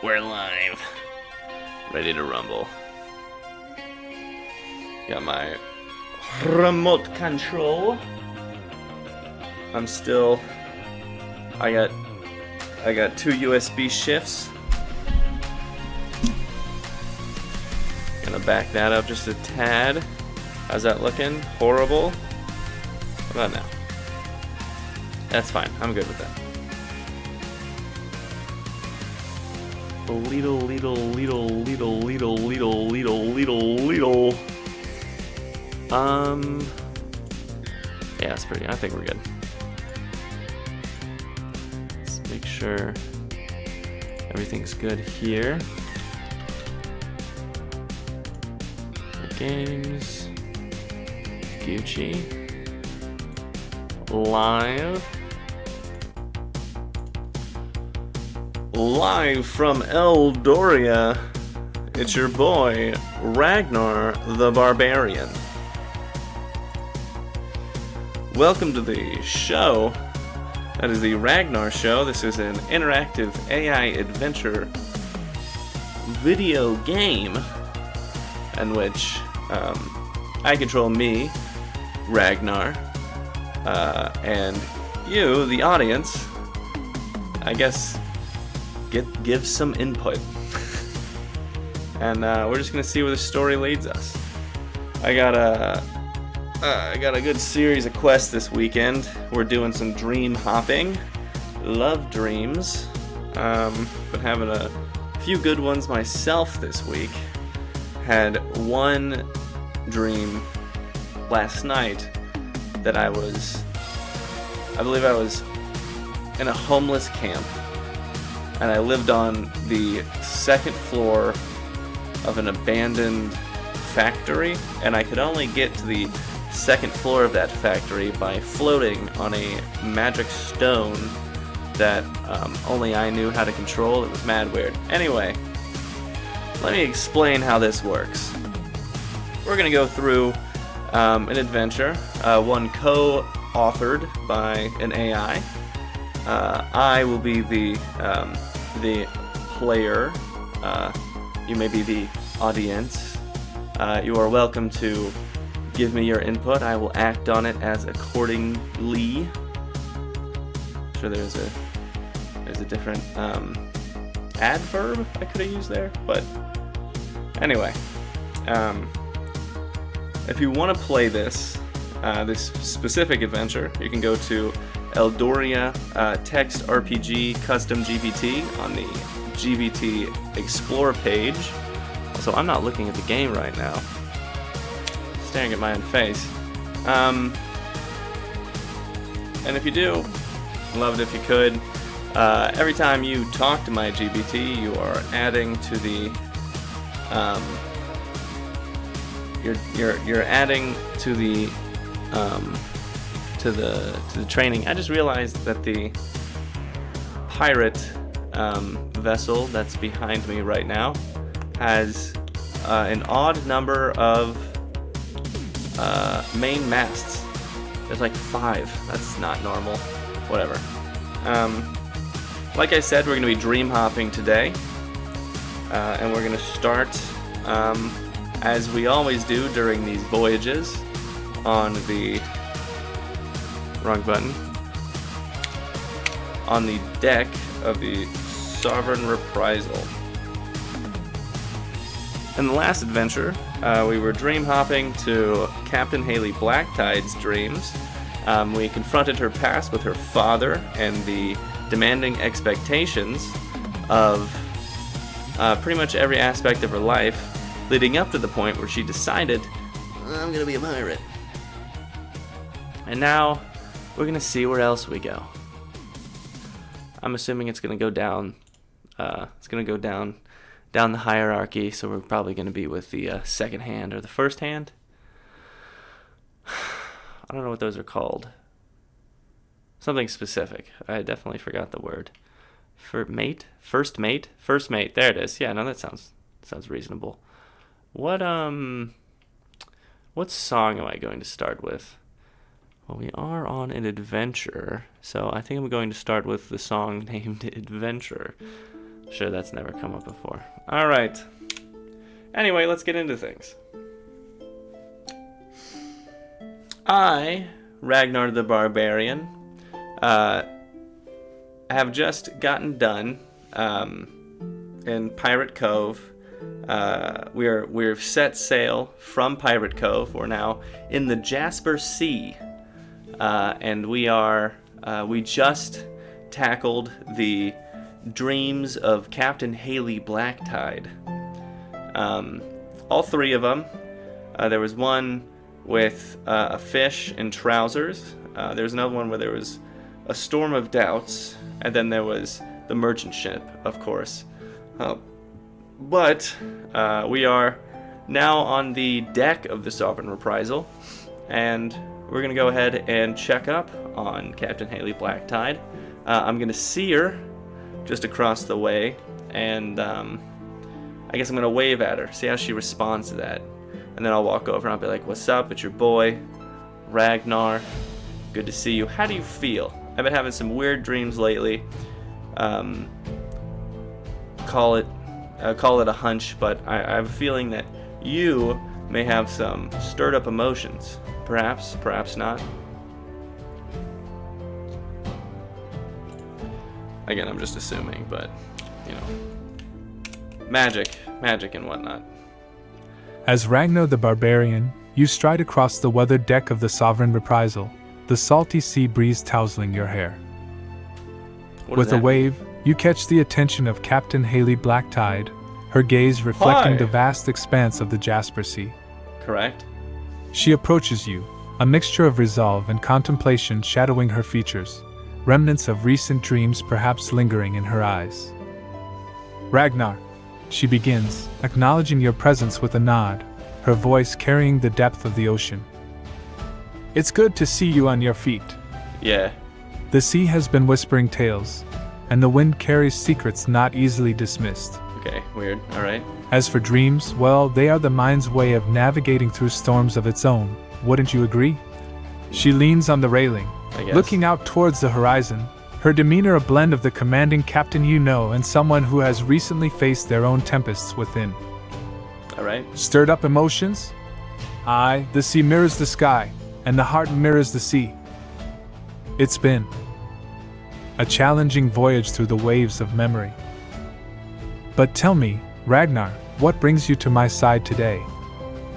We're live. Ready to rumble. Got my remote control. I got two USB shifts. Gonna back that up just a tad. How's that looking? Horrible? What about now? That's fine. I'm good with that. Little. Yeah, that's pretty. I think we're good. Let's make sure everything's good here. Games. Gucci. Live from Eldoria, it's your boy, Ragnar the Barbarian. Welcome to the show. That is the Ragnar Show. This is an interactive AI adventure video game in which I control me, Ragnar, and you, the audience, I guess, give some input. And we're just gonna see where the story leads us. I got a good series of quests this weekend. We're doing some dream hopping. Love dreams. Been having a few good ones myself this week. Had one dream last night that I believe I was in a homeless camp, and I lived on the second floor of an abandoned factory, and I could only get to the second floor of that factory by floating on a magic stone that only I knew how to control. It was mad weird. Anyway, let me explain how this works. We're going to go through an adventure, one co-authored by an AI. I will be the player. You may be the audience. You are welcome to give me your input. I will act on it as accordingly. I'm sure there's a different adverb I could have used there, but anyway, if you want to play this specific adventure, you can go to Eldoria Text RPG Custom GPT on the GPT Explore page. Also, I'm not looking at the game right now. Staring at my own face. And if you do, love it if you could. Every time you talk to my GPT, you are adding to the you're adding to the training. I just realized that the pirate vessel that's behind me right now has an odd number of main masts. There's like 5. That's not normal. Whatever. Like I said, we're going to be dream hopping today, and we're going to start as we always do during these voyages on the wrong button, on the deck of the Sovereign Reprisal. In the last adventure, we were dream hopping to Captain Haley Blacktide's dreams. We confronted her past with her father and the demanding expectations of pretty much every aspect of her life, leading up to the point where she decided, I'm gonna be a pirate. And now we're gonna see where else we go. I'm assuming it's gonna go down. It's gonna go down the hierarchy. So we're probably gonna be with the second hand or the first hand. I don't know what those are called. Something specific. I definitely forgot the word. First mate. First mate. There it is. Yeah, no, that sounds reasonable. What song am I going to start with? Well, we are on an adventure, so I think I'm going to start with the song named Adventure. Sure, that's never come up before. Alright. Anyway, let's get into things. I, Ragnar the Barbarian, have just gotten done in Pirate Cove. We've set sail from Pirate Cove. We're now in the Jasper Sea, and we just tackled the dreams of Captain Haley Blacktide. All three of them. There was one with a fish in trousers. There was another one where there was a storm of doubts, and then there was the merchant ship, of course. But we are now on the deck of the Sovereign Reprisal, and we're going to go ahead and check up on Captain Haley Blacktide. I'm going to see her just across the way, and I guess I'm going to wave at her, see how she responds to that. And then I'll walk over and I'll be like, "What's up? It's your boy, Ragnar. Good to see you. How do you feel? I've been having some weird dreams lately. Call it a hunch, but I have a feeling that you may have some stirred up emotions. Perhaps not." Again, I'm just assuming, but, you know, magic and whatnot. As Ragnar the Barbarian, you stride across the weathered deck of the Sovereign Reprisal, the salty sea breeze tousling your hair. With a wave, you catch the attention of Captain Haley Blacktide, her gaze reflecting the vast expanse of the Jasper Sea. Correct. She approaches you, a mixture of resolve and contemplation shadowing her features, remnants of recent dreams perhaps lingering in her eyes. "Ragnar," she begins, acknowledging your presence with a nod, her voice carrying the depth of the ocean. "It's good to see you on your feet." Yeah. The sea has been whispering tales, and the wind carries secrets not easily dismissed. Okay, weird. Alright. As for dreams, well, they are the mind's way of navigating through storms of its own, wouldn't you agree? She leans on the railing, looking out towards the horizon, her demeanor a blend of the commanding captain you know and someone who has recently faced their own tempests within. Alright. Stirred up emotions? Aye, the sea mirrors the sky, and the heart mirrors the sea. It's been a challenging voyage through the waves of memory. But tell me, Ragnar, what brings you to my side today?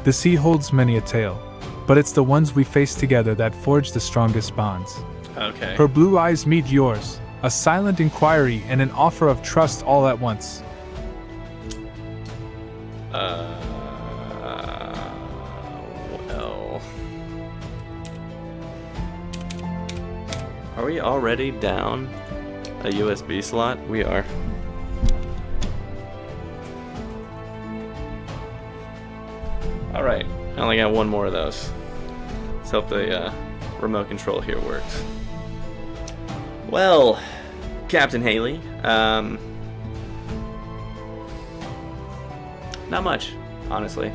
The sea holds many a tale, but it's the ones we face together that forge the strongest bonds. Okay. Her blue eyes meet yours, a silent inquiry and an offer of trust all at once. Well. Are we already down a USB slot? We are. Alright, I only got one more of those. Let's hope the remote control here works. Well, Captain Haley, not much, honestly.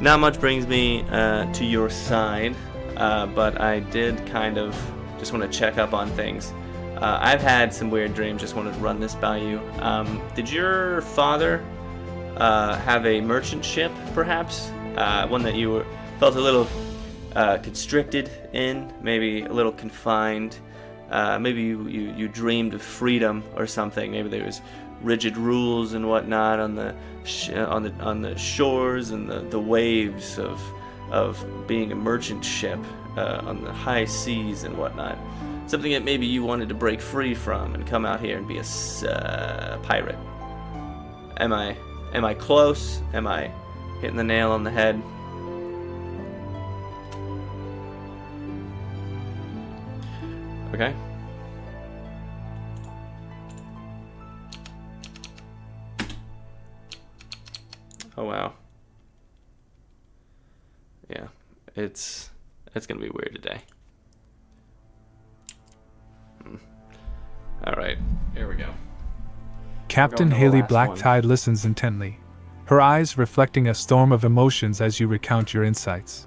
Not much brings me to your side, but I did kind of just want to check up on things. I've had some weird dreams, just wanted to run this by you. Did your father have a merchant ship, perhaps? One that you felt a little constricted in, maybe a little confined. Maybe you dreamed of freedom or something. Maybe there was rigid rules and whatnot on the shores and the waves of being a merchant ship on the high seas and whatnot. Something that maybe you wanted to break free from and come out here and be a pirate. Am I close? Am I hitting the nail on the head? Okay. Oh wow. Yeah, it's gonna be weird today. All right, here we go. Captain Haley Blacktide listens intently, her eyes reflecting a storm of emotions as you recount your insights.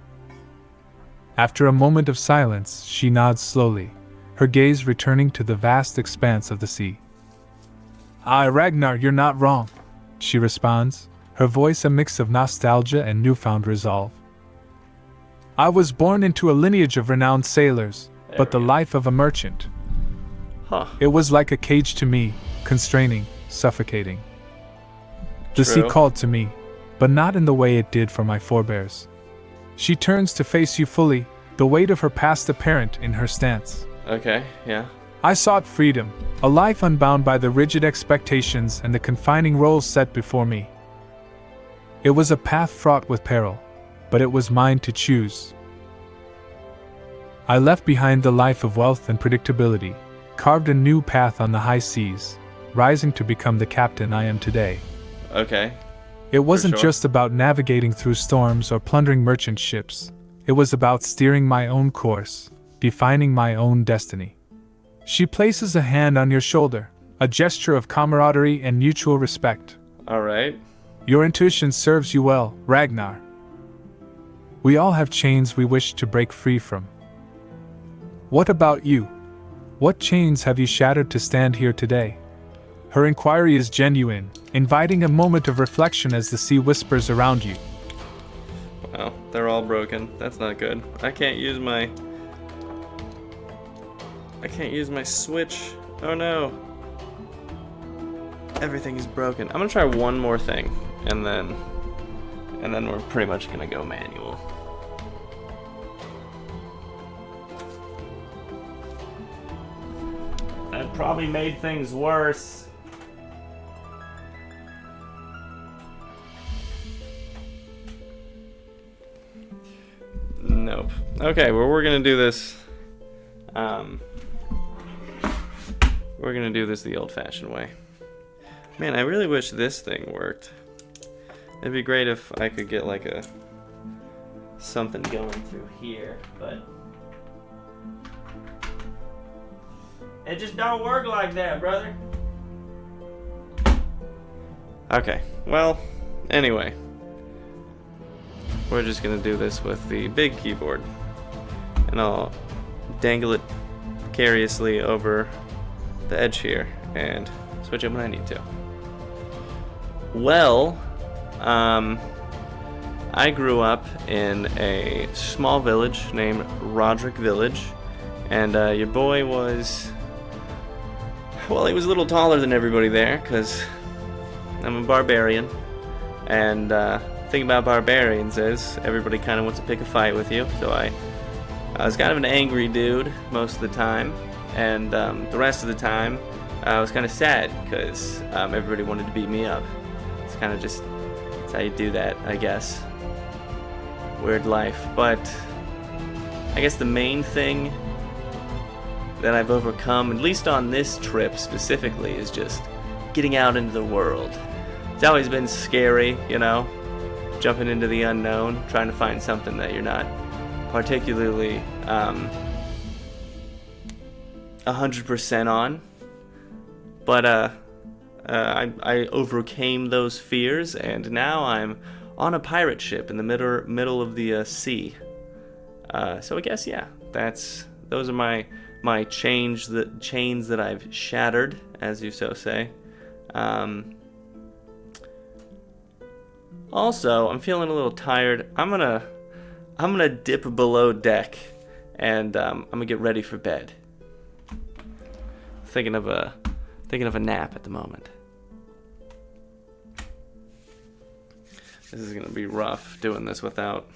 After a moment of silence, she nods slowly, her gaze returning to the vast expanse of the sea. Ragnar, you're not wrong, she responds, her voice a mix of nostalgia and newfound resolve. I was born into a lineage of renowned sailors, but the life of a merchant. It was like a cage to me, constraining, suffocating. The sea called to me, but not in the way it did for my forebears. She turns to face you fully, the weight of her past apparent in her stance. Okay, yeah. I sought freedom, a life unbound by the rigid expectations and the confining roles set before me. It was a path fraught with peril, but it was mine to choose. I left behind the life of wealth and predictability, carved a new path on the high seas, rising to become the captain I am today. Okay. It wasn't just about navigating through storms or plundering merchant ships. It was about steering my own course, defining my own destiny. She places a hand on your shoulder, a gesture of camaraderie and mutual respect. All right. Your intuition serves you well, Ragnar. We all have chains we wish to break free from. What about you? What chains have you shattered to stand here today? Her inquiry is genuine, inviting a moment of reflection as the sea whispers around you. Well, they're all broken. That's not good. I can't use my switch. Oh no. Everything is broken. I'm gonna try one more thing, and then we're pretty much gonna go manual. That probably made things worse. Nope. Okay, well, we're gonna do this. We're gonna do this the old-fashioned way. Man, I really wish this thing worked. It'd be great if I could get like something going through here, but it just don't work like that, brother. Okay. Well, anyway. We're just gonna do this with the big keyboard, and I'll dangle it precariously over the edge here and switch it when I need to. Well, I grew up in a small village named Roderick Village, and your boy was, well, he was a little taller than everybody there because I'm a barbarian, and thing about barbarians is everybody kind of wants to pick a fight with you. So I was kind of an angry dude most of the time, and the rest of the time I was kind of sad because everybody wanted to beat me up. It's kind of just, that's how you do that, I guess. Weird life. But I guess the main thing that I've overcome, at least on this trip specifically, is just getting out into the world. It's always been scary, you know, jumping into the unknown, trying to find something that you're not particularly 100% on. But I overcame those fears, and now I'm on a pirate ship in the middle of the sea. So I guess, yeah, those are my chains that I've shattered, as you so say. Also, I'm feeling a little tired. I'm gonna dip below deck, and I'm gonna get ready for bed. Thinking of a nap at the moment. This is gonna be rough doing this without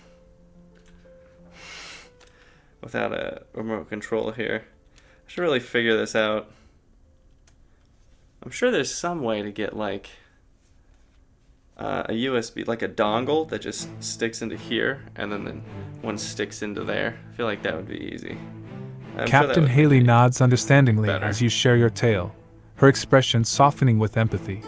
a remote control here. I should really figure this out. I'm sure there's some way to get like a USB, like a dongle that just sticks into here, and then one sticks into there. I feel like that would be easy. Captain Haley nods understandingly as you share your tale, her expression softening with empathy.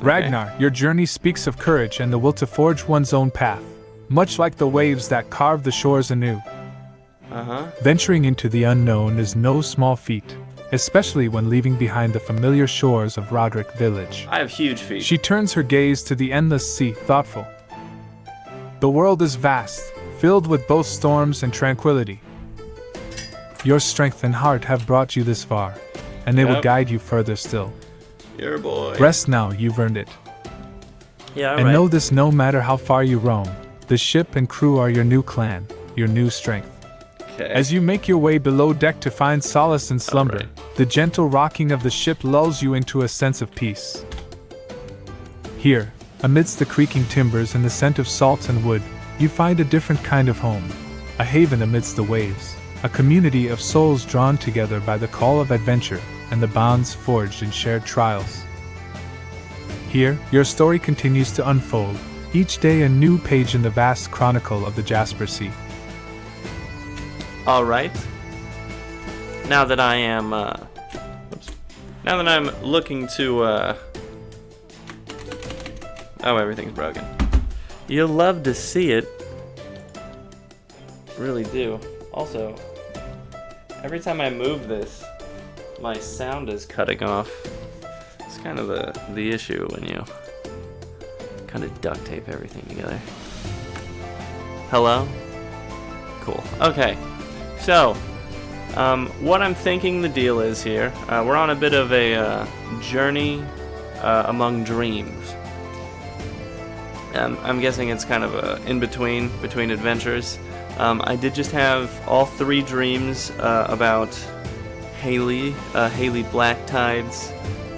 Ragnar, your journey speaks of courage and the will to forge one's own path, much like the waves that carve the shores anew. Venturing into the unknown is no small feat, especially when leaving behind the familiar shores of Roderick Village. I have huge feet. She turns her gaze to the endless sea, thoughtful. The world is vast, filled with both storms and tranquility. Your strength and heart have brought you this far, and they will guide you further still. Your boy. Rest now, you've earned it. Yeah, And know this, no matter how far you roam, the ship and crew are your new clan, your new strength. Okay. As you make your way below deck to find solace in slumber, Alright. the gentle rocking of the ship lulls you into a sense of peace. Here, amidst the creaking timbers and the scent of salt and wood, you find a different kind of home, a haven amidst the waves, a community of souls drawn together by the call of adventure and the bonds forged in shared trials. Here, your story continues to unfold, each day a new page in the vast chronicle of the Jasper Sea. Alright. Now that I am, now that I'm looking to, oh, everything's broken. You'll love to see it. Really do. Also, every time I move this, my sound is cutting off. It's kind of the issue when you kind of duct tape everything together. Hello? Cool. Okay. So, what I'm thinking the deal is here, we're on a bit of a journey among dreams. I'm guessing it's kind of a in-between adventures. I did just have all 3 dreams about Haley Blacktide's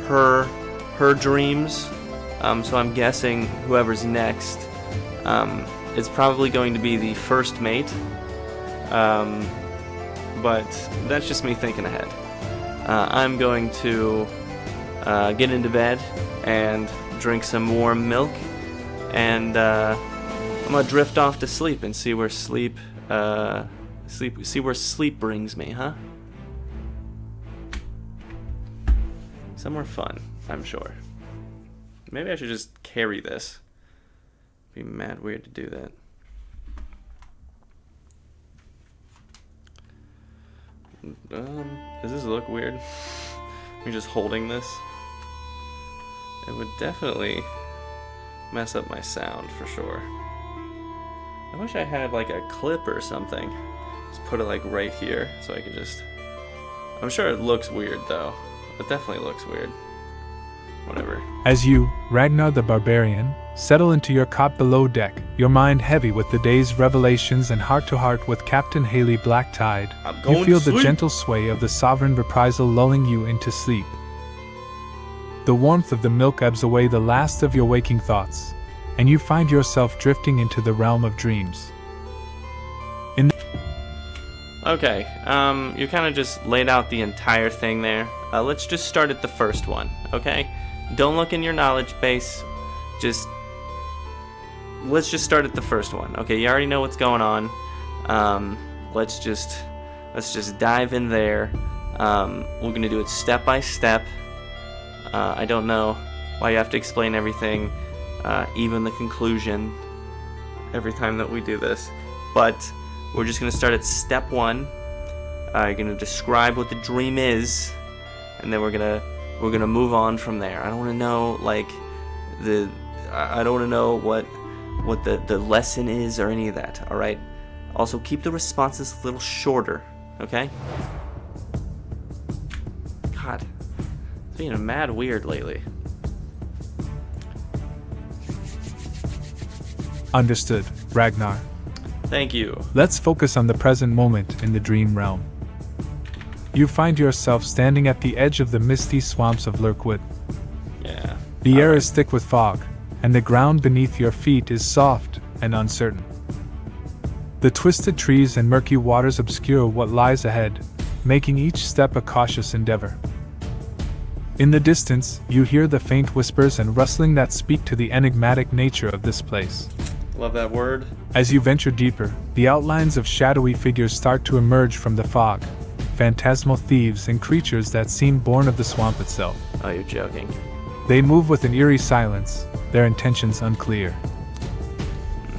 her dreams. So I'm guessing whoever's next is probably going to be the first mate. But that's just me thinking ahead. I'm going to get into bed and drink some warm milk, and I'm gonna drift off to sleep and see where sleep brings me, huh? Somewhere fun, I'm sure. Maybe I should just carry this. It'd be mad weird to do that. Does this look weird? Me just holding this? It would definitely mess up my sound for sure. I wish I had like a clip or something. Just put it like right here so I could just... I'm sure it looks weird though. It definitely looks weird. Whatever. As you, Ragnar the Barbarian, settle into your cot below deck, your mind heavy with the day's revelations and heart-to-heart with Captain Haley Blacktide, you feel the gentle sway of the sovereign reprisal lulling you into sleep. The warmth of the milk ebbs away the last of your waking thoughts, and you find yourself drifting into the realm of dreams. Okay, you kind of just laid out the entire thing there. Let's just start at the first one, okay? Don't look in your knowledge base. Let's just start at the first one. Okay, you already know what's going on. Let's just dive in there. We're gonna do it step by step. I don't know why you have to explain everything, even the conclusion, every time that we do this. But we're just gonna start at step 1. You're gonna describe what the dream is, and then we're gonna move on from there. I don't want to know I don't want to know what the lesson is or any of that. All right. Also, keep the responses a little shorter. Okay. God, it's being mad weird lately. Understood, Ragnar. Thank you. Let's focus on the present moment in the dream realm. You find yourself standing at the edge of the misty swamps of Lurkwood. Yeah. The air is thick with fog, and the ground beneath your feet is soft and uncertain. The twisted trees and murky waters obscure what lies ahead, making each step a cautious endeavor. In the distance, you hear the faint whispers and rustling that speak to the enigmatic nature of this place. Love that word. As you venture deeper, the outlines of shadowy figures start to emerge from the fog, phantasmal thieves and creatures that seem born of the swamp itself. Oh, you're joking. They move with an eerie silence, their intentions unclear.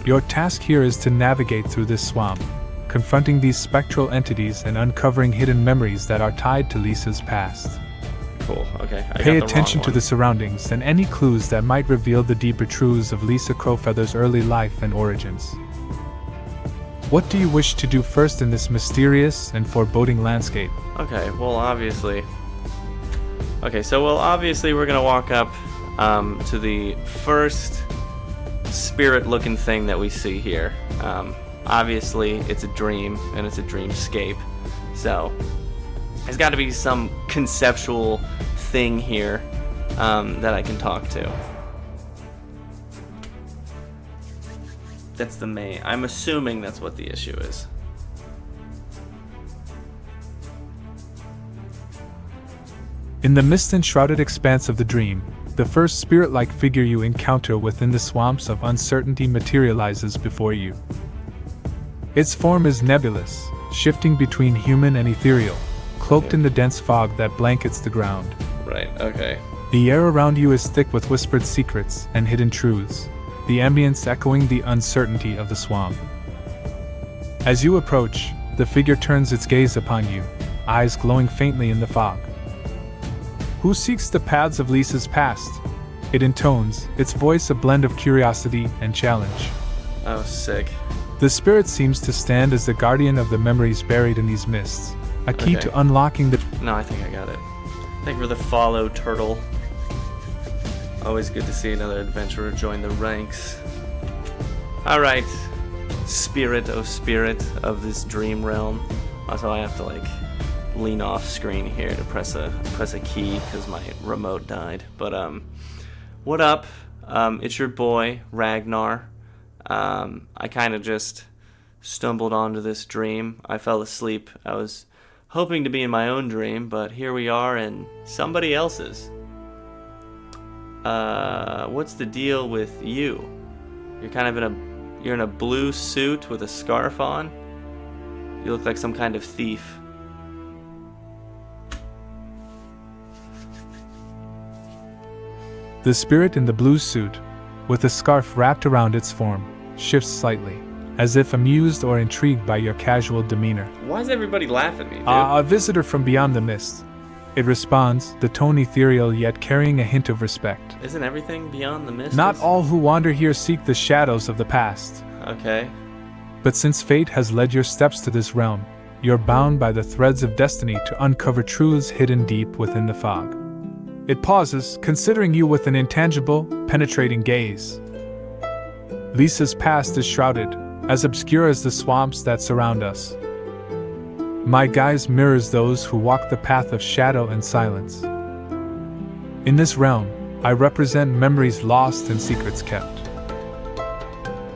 Your task here is to navigate through this swamp, confronting these spectral entities and uncovering hidden memories that are tied to Lisa's past. Cool, okay. Pay attention to the surroundings and any clues that might reveal the deeper truths of Lisa Crowfeather's early life and origins. What do you wish to do first in this mysterious and foreboding landscape? Okay, well, obviously, Okay, so well, obviously we're gonna walk up to the first spirit-looking thing that we see here. Obviously, it's a dream, and it's a dreamscape. So, there's got to be some conceptual thing here that I can talk to. That's the main. I'm assuming that's what the issue is. In the mist-enshrouded expanse of the dream, the first spirit-like figure you encounter within the swamps of uncertainty materializes before you. Its form is nebulous, shifting between human and ethereal, cloaked in the dense fog that blankets the ground. Right, okay. The air around you is thick with whispered secrets and hidden truths, the ambience echoing the uncertainty of the swamp. As you approach, the figure turns its gaze upon you, eyes glowing faintly in the fog. Who seeks the paths of Lisa's past? It intones, its voice a blend of curiosity and challenge. Oh, sick. The spirit seems to stand as the guardian of the memories buried in these mists, a key to unlocking the... No, I think I got it. Thank you for the follow, turtle. Always good to see another adventurer join the ranks. Alright, spirit of this dream realm. Also, I have to, like, lean off screen here to press a key because my remote died. But what up? It's your boy Ragnar. I kind of just stumbled onto this dream. I fell asleep. I was hoping to be in my own dream, but here we are in somebody else's. What's the deal with you? You're kind of in a blue suit with a scarf on. You look like some kind of thief. The spirit in the blue suit, with a scarf wrapped around its form, shifts slightly, as if amused or intrigued by your casual demeanor. Why is everybody laughing at me, dude? A visitor from beyond the mist. It responds, the tone ethereal yet carrying a hint of respect. Isn't everything beyond the mist? Not all who wander here seek the shadows of the past. Okay. But since fate has led your steps to this realm, you're bound by the threads of destiny to uncover truths hidden deep within the fog. It pauses, considering you with an intangible, penetrating gaze. Lisa's past is shrouded, as obscure as the swamps that surround us. My guise mirrors those who walk the path of shadow and silence. In this realm, I represent memories lost and secrets kept.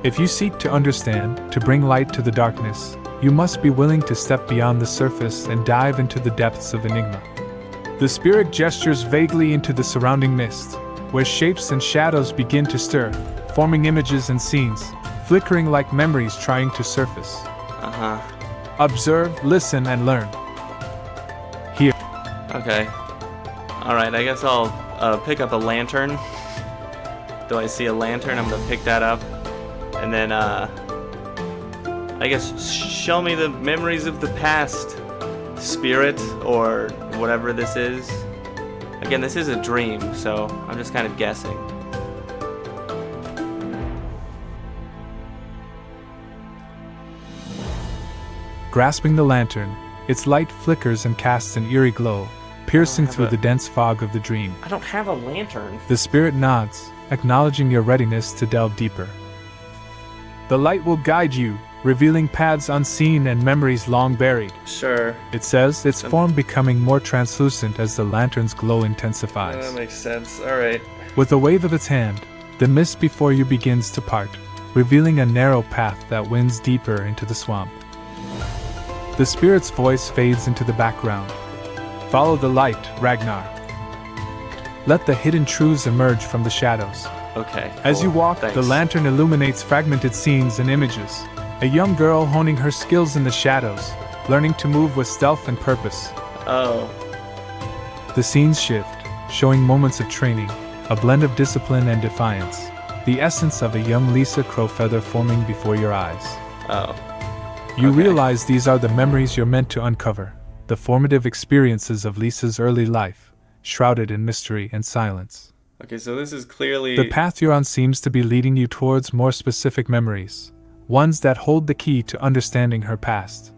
If you seek to understand, to bring light to the darkness, you must be willing to step beyond the surface and dive into the depths of enigma. The spirit gestures vaguely into the surrounding mist, where shapes and shadows begin to stir, forming images and scenes, flickering like memories trying to surface. Observe, listen, and learn. Here. Okay. Alright, I guess I'll pick up a lantern. Do I see a lantern? I'm gonna pick that up. And then, I guess show me the memories of the past, spirit, or whatever this is. Again, this is a dream, so I'm just kind of guessing. Grasping the lantern, its light flickers and casts an eerie glow, piercing through the dense fog of the dream. I don't have a lantern. The spirit nods, acknowledging your readiness to delve deeper. The light will guide you, revealing paths unseen and memories long buried. Sure. It says, its form becoming more translucent as the lantern's glow intensifies. That makes sense. Alright. With a wave of its hand, the mist before you begins to part, revealing a narrow path that winds deeper into the swamp. The spirit's voice fades into the background. Follow the light, Ragnar. Let the hidden truths emerge from the shadows. Okay. As you walk, Thanks. the lantern illuminates fragmented scenes and images. A young girl honing her skills in the shadows, learning to move with stealth and purpose. Oh. The scenes shift, showing moments of training, a blend of discipline and defiance, the essence of a young Lisa Crowfeather forming before your eyes. Oh. You Okay. realize these are the memories you're meant to uncover, the formative experiences of Lisa's early life, shrouded in mystery and silence. Okay, so this is clearly... The path you're on seems to be leading you towards more specific memories, ones that hold the key to understanding her past.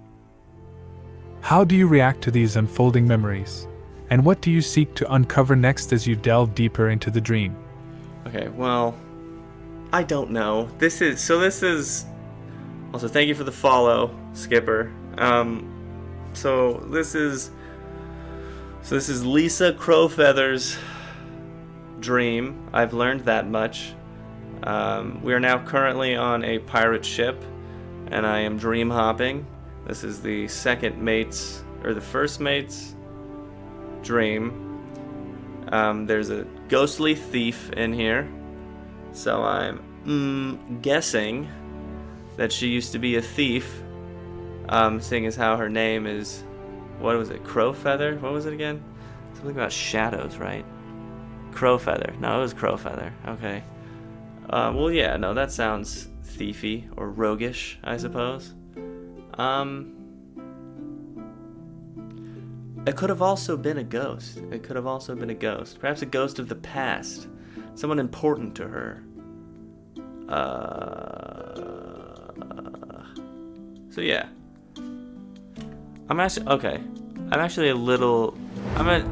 How do you react to these unfolding memories? And what do you seek to uncover next as you delve deeper into the dream? Okay, well, I don't know. This is also, thank you for the follow, Skipper. So this is Lisa Crowfeather's dream. I've learned that much. We are now currently on a pirate ship, and I am dream hopping. This is the first mate's dream. There's a ghostly thief in here, so I'm guessing that she used to be a thief, seeing as how her name is, what was it, Crowfeather? What was it again? Something about shadows, right? Crowfeather. No, it was Crowfeather. Okay. Well, yeah, no, that sounds thiefy or roguish, I suppose. It could have also been a ghost. Perhaps a ghost of the past. Someone important to her. So yeah. I'm actually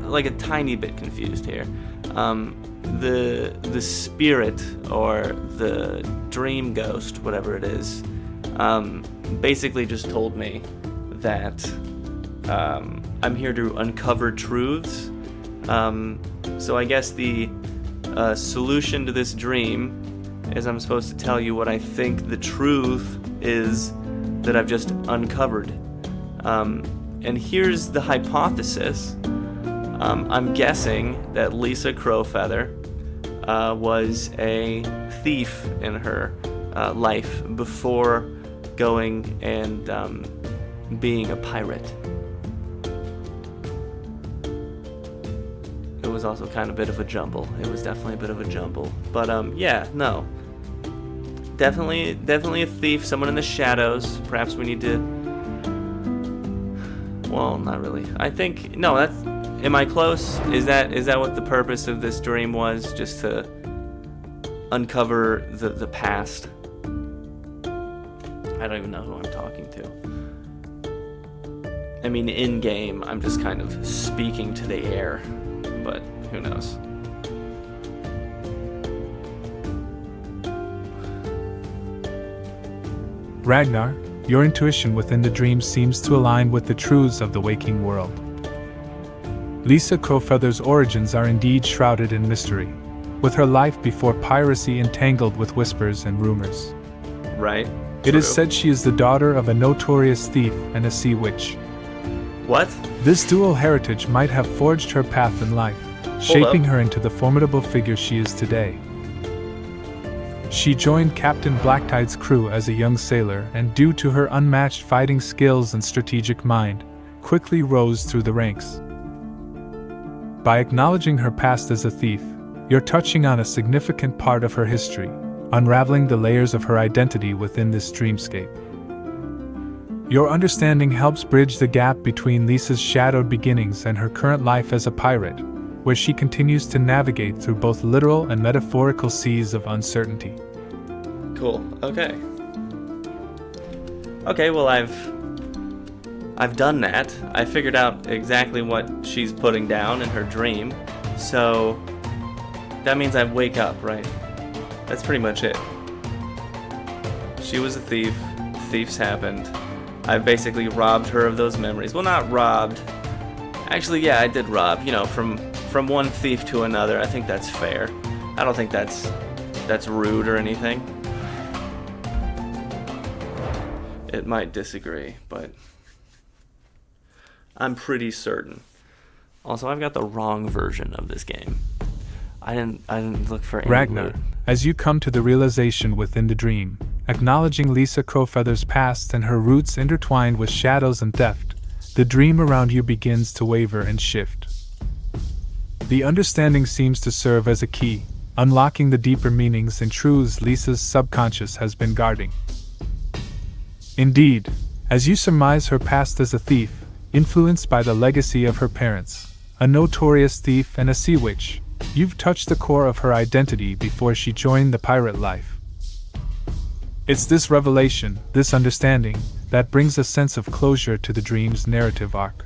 like a tiny bit confused here. The spirit or the dream ghost, whatever it is, basically just told me that I'm here to uncover truths. So I guess the solution to this dream is I'm supposed to tell you what I think the truth is that I've just uncovered. And here's the hypothesis. I'm guessing that Lisa Crowfeather was a thief in her life before going and being a pirate. It was also kind of a bit of a jumble. It was definitely a bit of a jumble. But yeah, no. Definitely a thief, someone in the shadows. Perhaps we need to... Well, not really. I think... No, that's... Am I close? Is that what the purpose of this dream was? Just to uncover the past? I don't even know who I'm talking to. I mean, in-game, I'm just kind of speaking to the air. But who knows? Ragnar, your intuition within the dream seems to align with the truths of the waking world. Lisa Crowfeather's origins are indeed shrouded in mystery, with her life before piracy entangled with whispers and rumors. Right. It is said she is the daughter of a notorious thief and a sea witch. What? This dual heritage might have forged her path in life, shaping her into the formidable figure she is today. She joined Captain Blacktide's crew as a young sailor and, due to her unmatched fighting skills and strategic mind, quickly rose through the ranks. By acknowledging her past as a thief, you're touching on a significant part of her history, unraveling the layers of her identity within this dreamscape. Your understanding helps bridge the gap between Lisa's shadowed beginnings and her current life as a pirate, where she continues to navigate through both literal and metaphorical seas of uncertainty. Cool. Okay. Okay, well, I've done that. I figured out exactly what she's putting down in her dream. So that means I wake up, right? That's pretty much it. She was a thief. Thieves happened. I basically robbed her of those memories. Well, not robbed. Actually, yeah, I did rob. You know, from one thief to another. I think that's fair. I don't think that's rude or anything. It might disagree, but I'm pretty certain. Also, I've got the wrong version of this game. I didn't look for any Ragnar, loot. as you come to the realization within the dream, acknowledging Lisa Crowfeather's past and her roots intertwined with shadows and theft, the dream around you begins to waver and shift. The understanding seems to serve as a key, unlocking the deeper meanings and truths Lisa's subconscious has been guarding. Indeed, as you surmise her past as a thief, influenced by the legacy of her parents, a notorious thief and a sea witch, you've touched the core of her identity before she joined the pirate life. It's this revelation, this understanding, that brings a sense of closure to the dream's narrative arc.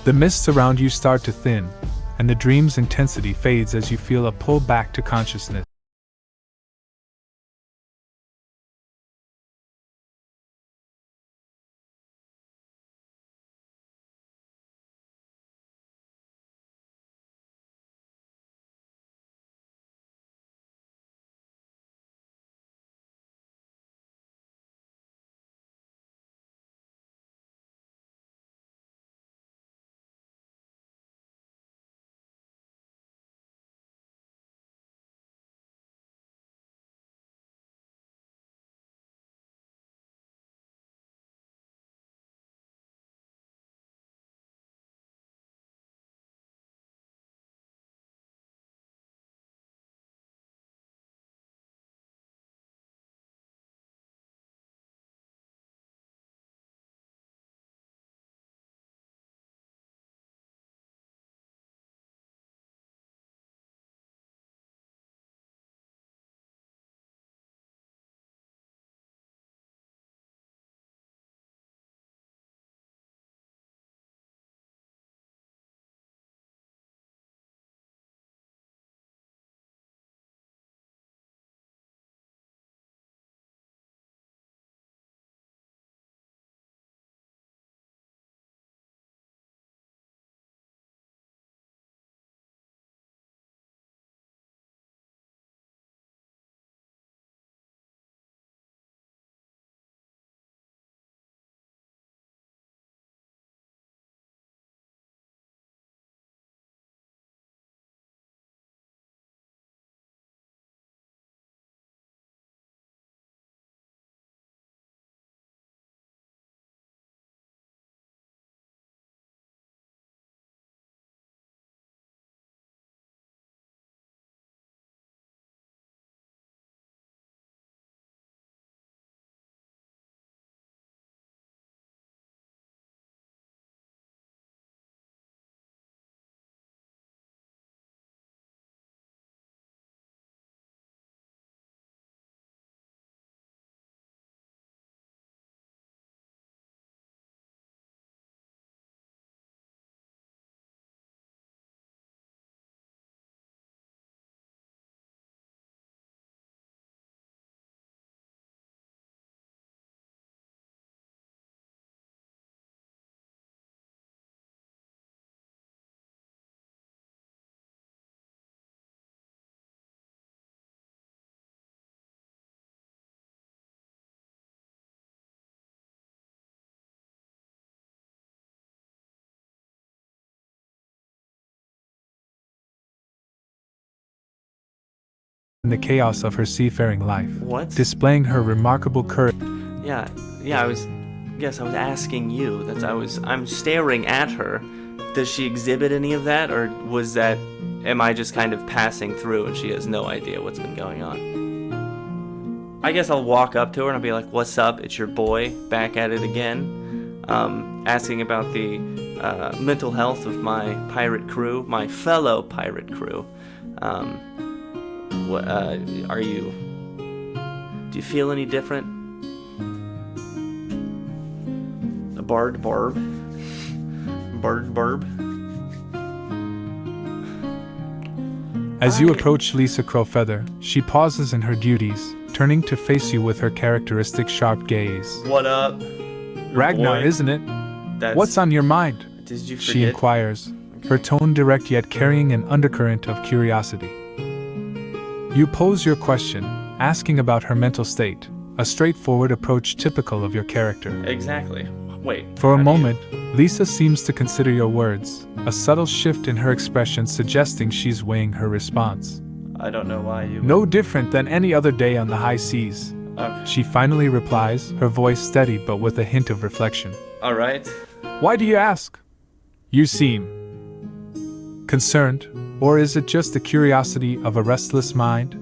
The mists around you start to thin, and the dream's intensity fades as you feel a pull back to consciousness. In the chaos of her seafaring life, What? displaying her remarkable courage. Yeah, I was asking you. I'm staring at her. Does she exhibit any of that, or am I just kind of passing through and she has no idea what's been going on? I guess I'll walk up to her and I'll be like, "What's up? It's your boy, back at it again." Asking about the mental health of my pirate crew, my fellow pirate crew. What are you? Do you feel any different? Barb. As you approach Lisa Crowfeather, she pauses in her duties, turning to face you with her characteristic sharp gaze. What up? Ragnar, boy? isn't it? What's on your mind? Did you forget? She inquires, her tone direct yet carrying an undercurrent of curiosity. You pose your question, asking about her mental state, a straightforward approach typical of your character. Exactly. Wait. For a moment, Lisa seems to consider your words, a subtle shift in her expression suggesting she's weighing her response. I don't know why you... No different than any other day on the high seas. Okay. She finally replies, her voice steady but with a hint of reflection. All right. Why do you ask? You seem concerned, or is it just the curiosity of a restless mind?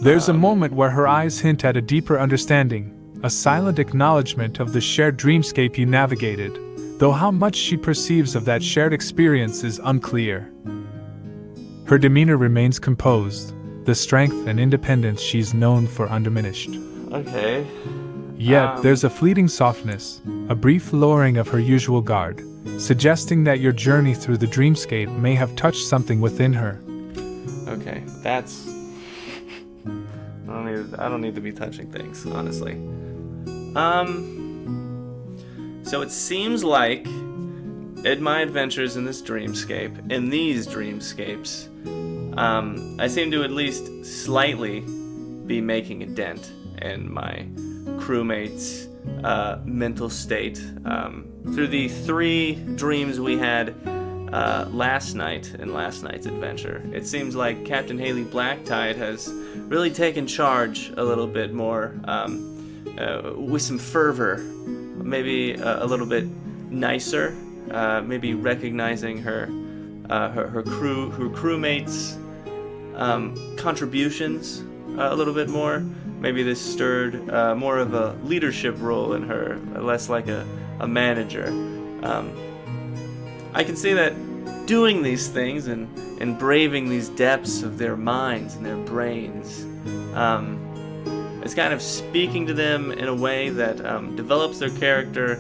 There's a moment where her eyes hint at a deeper understanding, a silent acknowledgement of the shared dreamscape you navigated, though how much she perceives of that shared experience is unclear. Her demeanor remains composed, the strength and independence she's known for undiminished. Okay. Yet there's a fleeting softness, a brief lowering of her usual guard, suggesting that your journey through the dreamscape may have touched something within her. Okay, that's... I don't need to be touching things, honestly. So it seems like in my adventures in these dreamscapes, I seem to at least slightly be making a dent in my crewmates' mental state. Through the 3 dreams we had last night in last night's adventure, it seems like Captain Haley Blacktide has really taken charge a little bit more, with some fervor, maybe a little bit nicer, maybe recognizing her crewmates' contributions a little bit more. Maybe this stirred more of a leadership role in her, less like a manager. I can see that doing these things and braving these depths of their minds and their brains, it's kind of speaking to them in a way that develops their character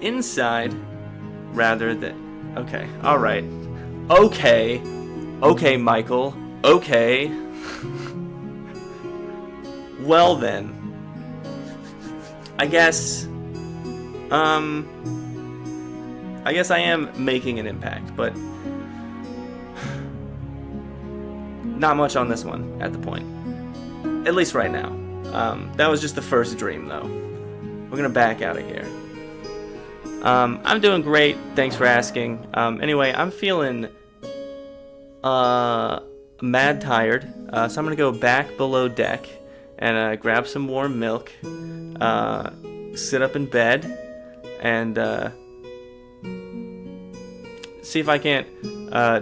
inside rather than... Okay, alright. Okay, Michael. Okay. Well then. I guess I am making an impact, but not much on this one at the point. At least right now. That was just the first dream, though. We're gonna back out of here. I'm doing great. Thanks for asking. Anyway, I'm feeling mad tired, so I'm gonna go back below deck and grab some warm milk, sit up in bed, and see if I can't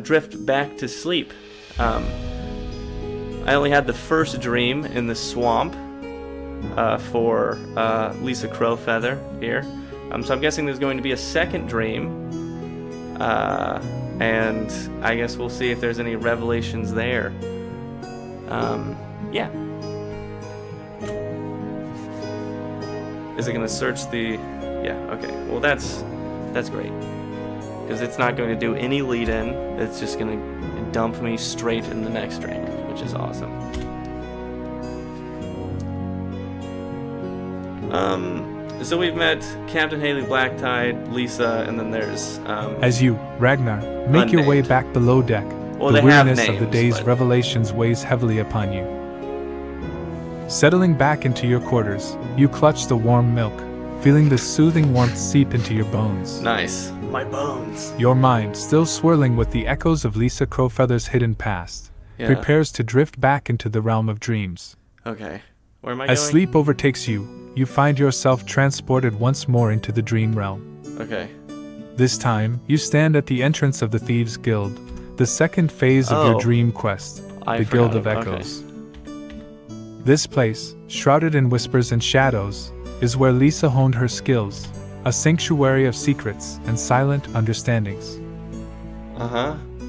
drift back to sleep. I only had the first dream in the swamp for Lisa Crowfeather here. So I'm guessing there's going to be a second dream, and I guess we'll see if there's any revelations there. Yeah. Is it going to search the... Yeah, okay. Well, that's great. Because it's not going to do any lead-in. It's just going to dump me straight in the next dream, which is awesome. So we've met Captain Haley Blacktide, Lisa, and then there's... As you, Ragnar, make your way back below deck, well, the weariness of the day's revelations weighs heavily upon you. Settling back into your quarters, you clutch the warm milk, feeling the soothing warmth seep into your bones. Nice. My bones. Your mind, still swirling with the echoes of Lisa Crowfeather's hidden past, prepares to drift back into the realm of dreams. Okay. Where am I As going? sleep overtakes you, you find yourself transported once more into the dream realm. Okay. This time, you stand at the entrance of the Thieves' Guild, the second phase of your dream quest, the Guild of Echoes. This place, shrouded in whispers and shadows, is where Lisa honed her skills, a sanctuary of secrets and silent understandings.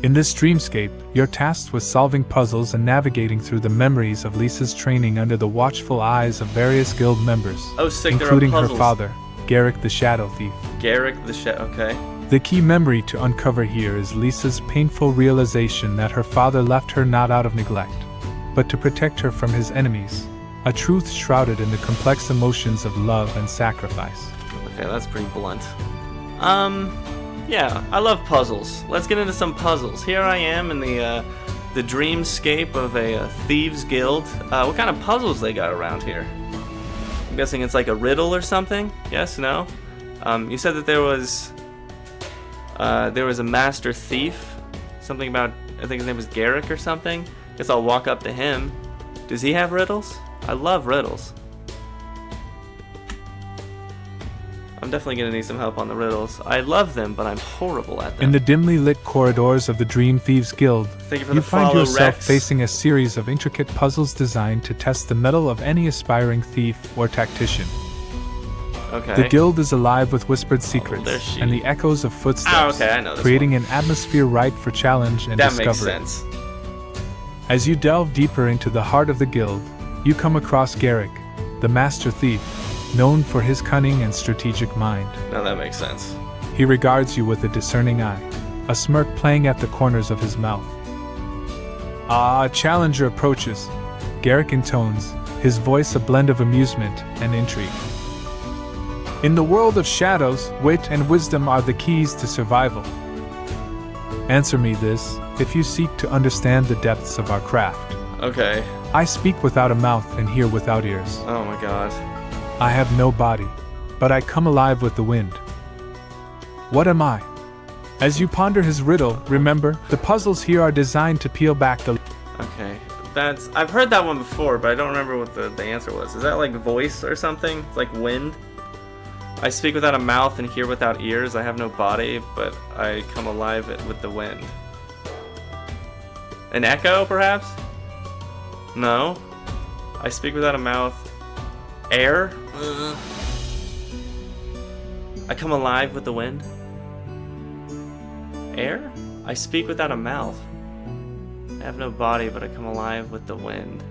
In this dreamscape, you're tasked with solving puzzles and navigating through the memories of Lisa's training under the watchful eyes of various guild members, including her father, Garrick the Shadow Thief. Garrick the Shadow, okay. The key memory to uncover here is Lisa's painful realization that her father left her not out of neglect, but to protect her from his enemies, a truth shrouded in the complex emotions of love and sacrifice. Okay, that's pretty blunt. Yeah, I love puzzles. Let's get into some puzzles. Here I am in the dreamscape of a thieves guild. What kind of puzzles they got around here? I'm guessing it's like a riddle or something? Yes, no? You said that there was a master thief. Something about, I think his name was Garrick or something. Guess I'll walk up to him. Does he have riddles? I love riddles. I'm definitely going to need some help on the riddles. I love them, but I'm horrible at them. In the dimly lit corridors of the Dream Thieves Guild, you find yourself facing a series of intricate puzzles designed to test the mettle of any aspiring thief or tactician. Okay. The guild is alive with whispered secrets and the echoes of footsteps, creating an atmosphere ripe for challenge and discovery. That makes sense. As you delve deeper into the heart of the guild, you come across Garrick, the master thief, known for his cunning and strategic mind. Now that makes sense. He regards you with a discerning eye, a smirk playing at the corners of his mouth. A challenger approaches, Garrick intones, his voice a blend of amusement and intrigue. In the world of shadows, wit and wisdom are the keys to survival. Answer me this, if you seek to understand the depths of our craft. Okay. I speak without a mouth and hear without ears. Oh my god. I have no body, but I come alive with the wind. What am I? As you ponder his riddle, remember, the puzzles here are designed to peel back the... Okay. I've heard that one before, but I don't remember what the answer was. Is that like voice or something? It's like wind? I speak without a mouth and hear without ears. I have no body, but I come alive with the wind. An echo, perhaps? No. I speak without a mouth. Air? I come alive with the wind. Air? I speak without a mouth. I have no body, but I come alive with the wind.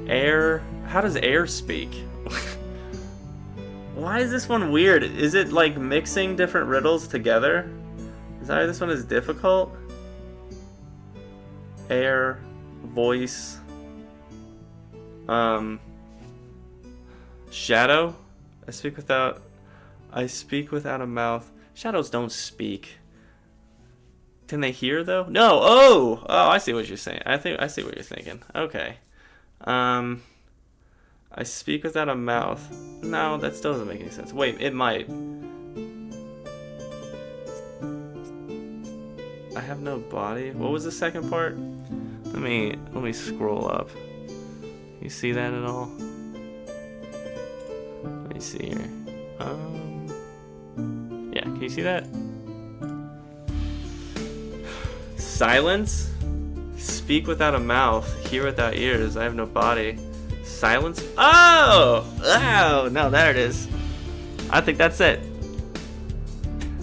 Air? How does air speak? Why is this one weird? Is it like mixing different riddles together? Is that why this one is difficult? Air, voice, shadow? I speak without a mouth. Shadows don't speak. Can they hear though? No. Oh, I see what you're saying. I see what you're thinking. Okay. I speak without a mouth. No, that still doesn't make any sense. Wait, it might. I have no body. What was the second part? Let me scroll up. You see that at all? Let me see here. Yeah, can you see that? Silence? Speak without a mouth, hear without ears, I have no body. Silence? Oh, no, there it is. I think that's it.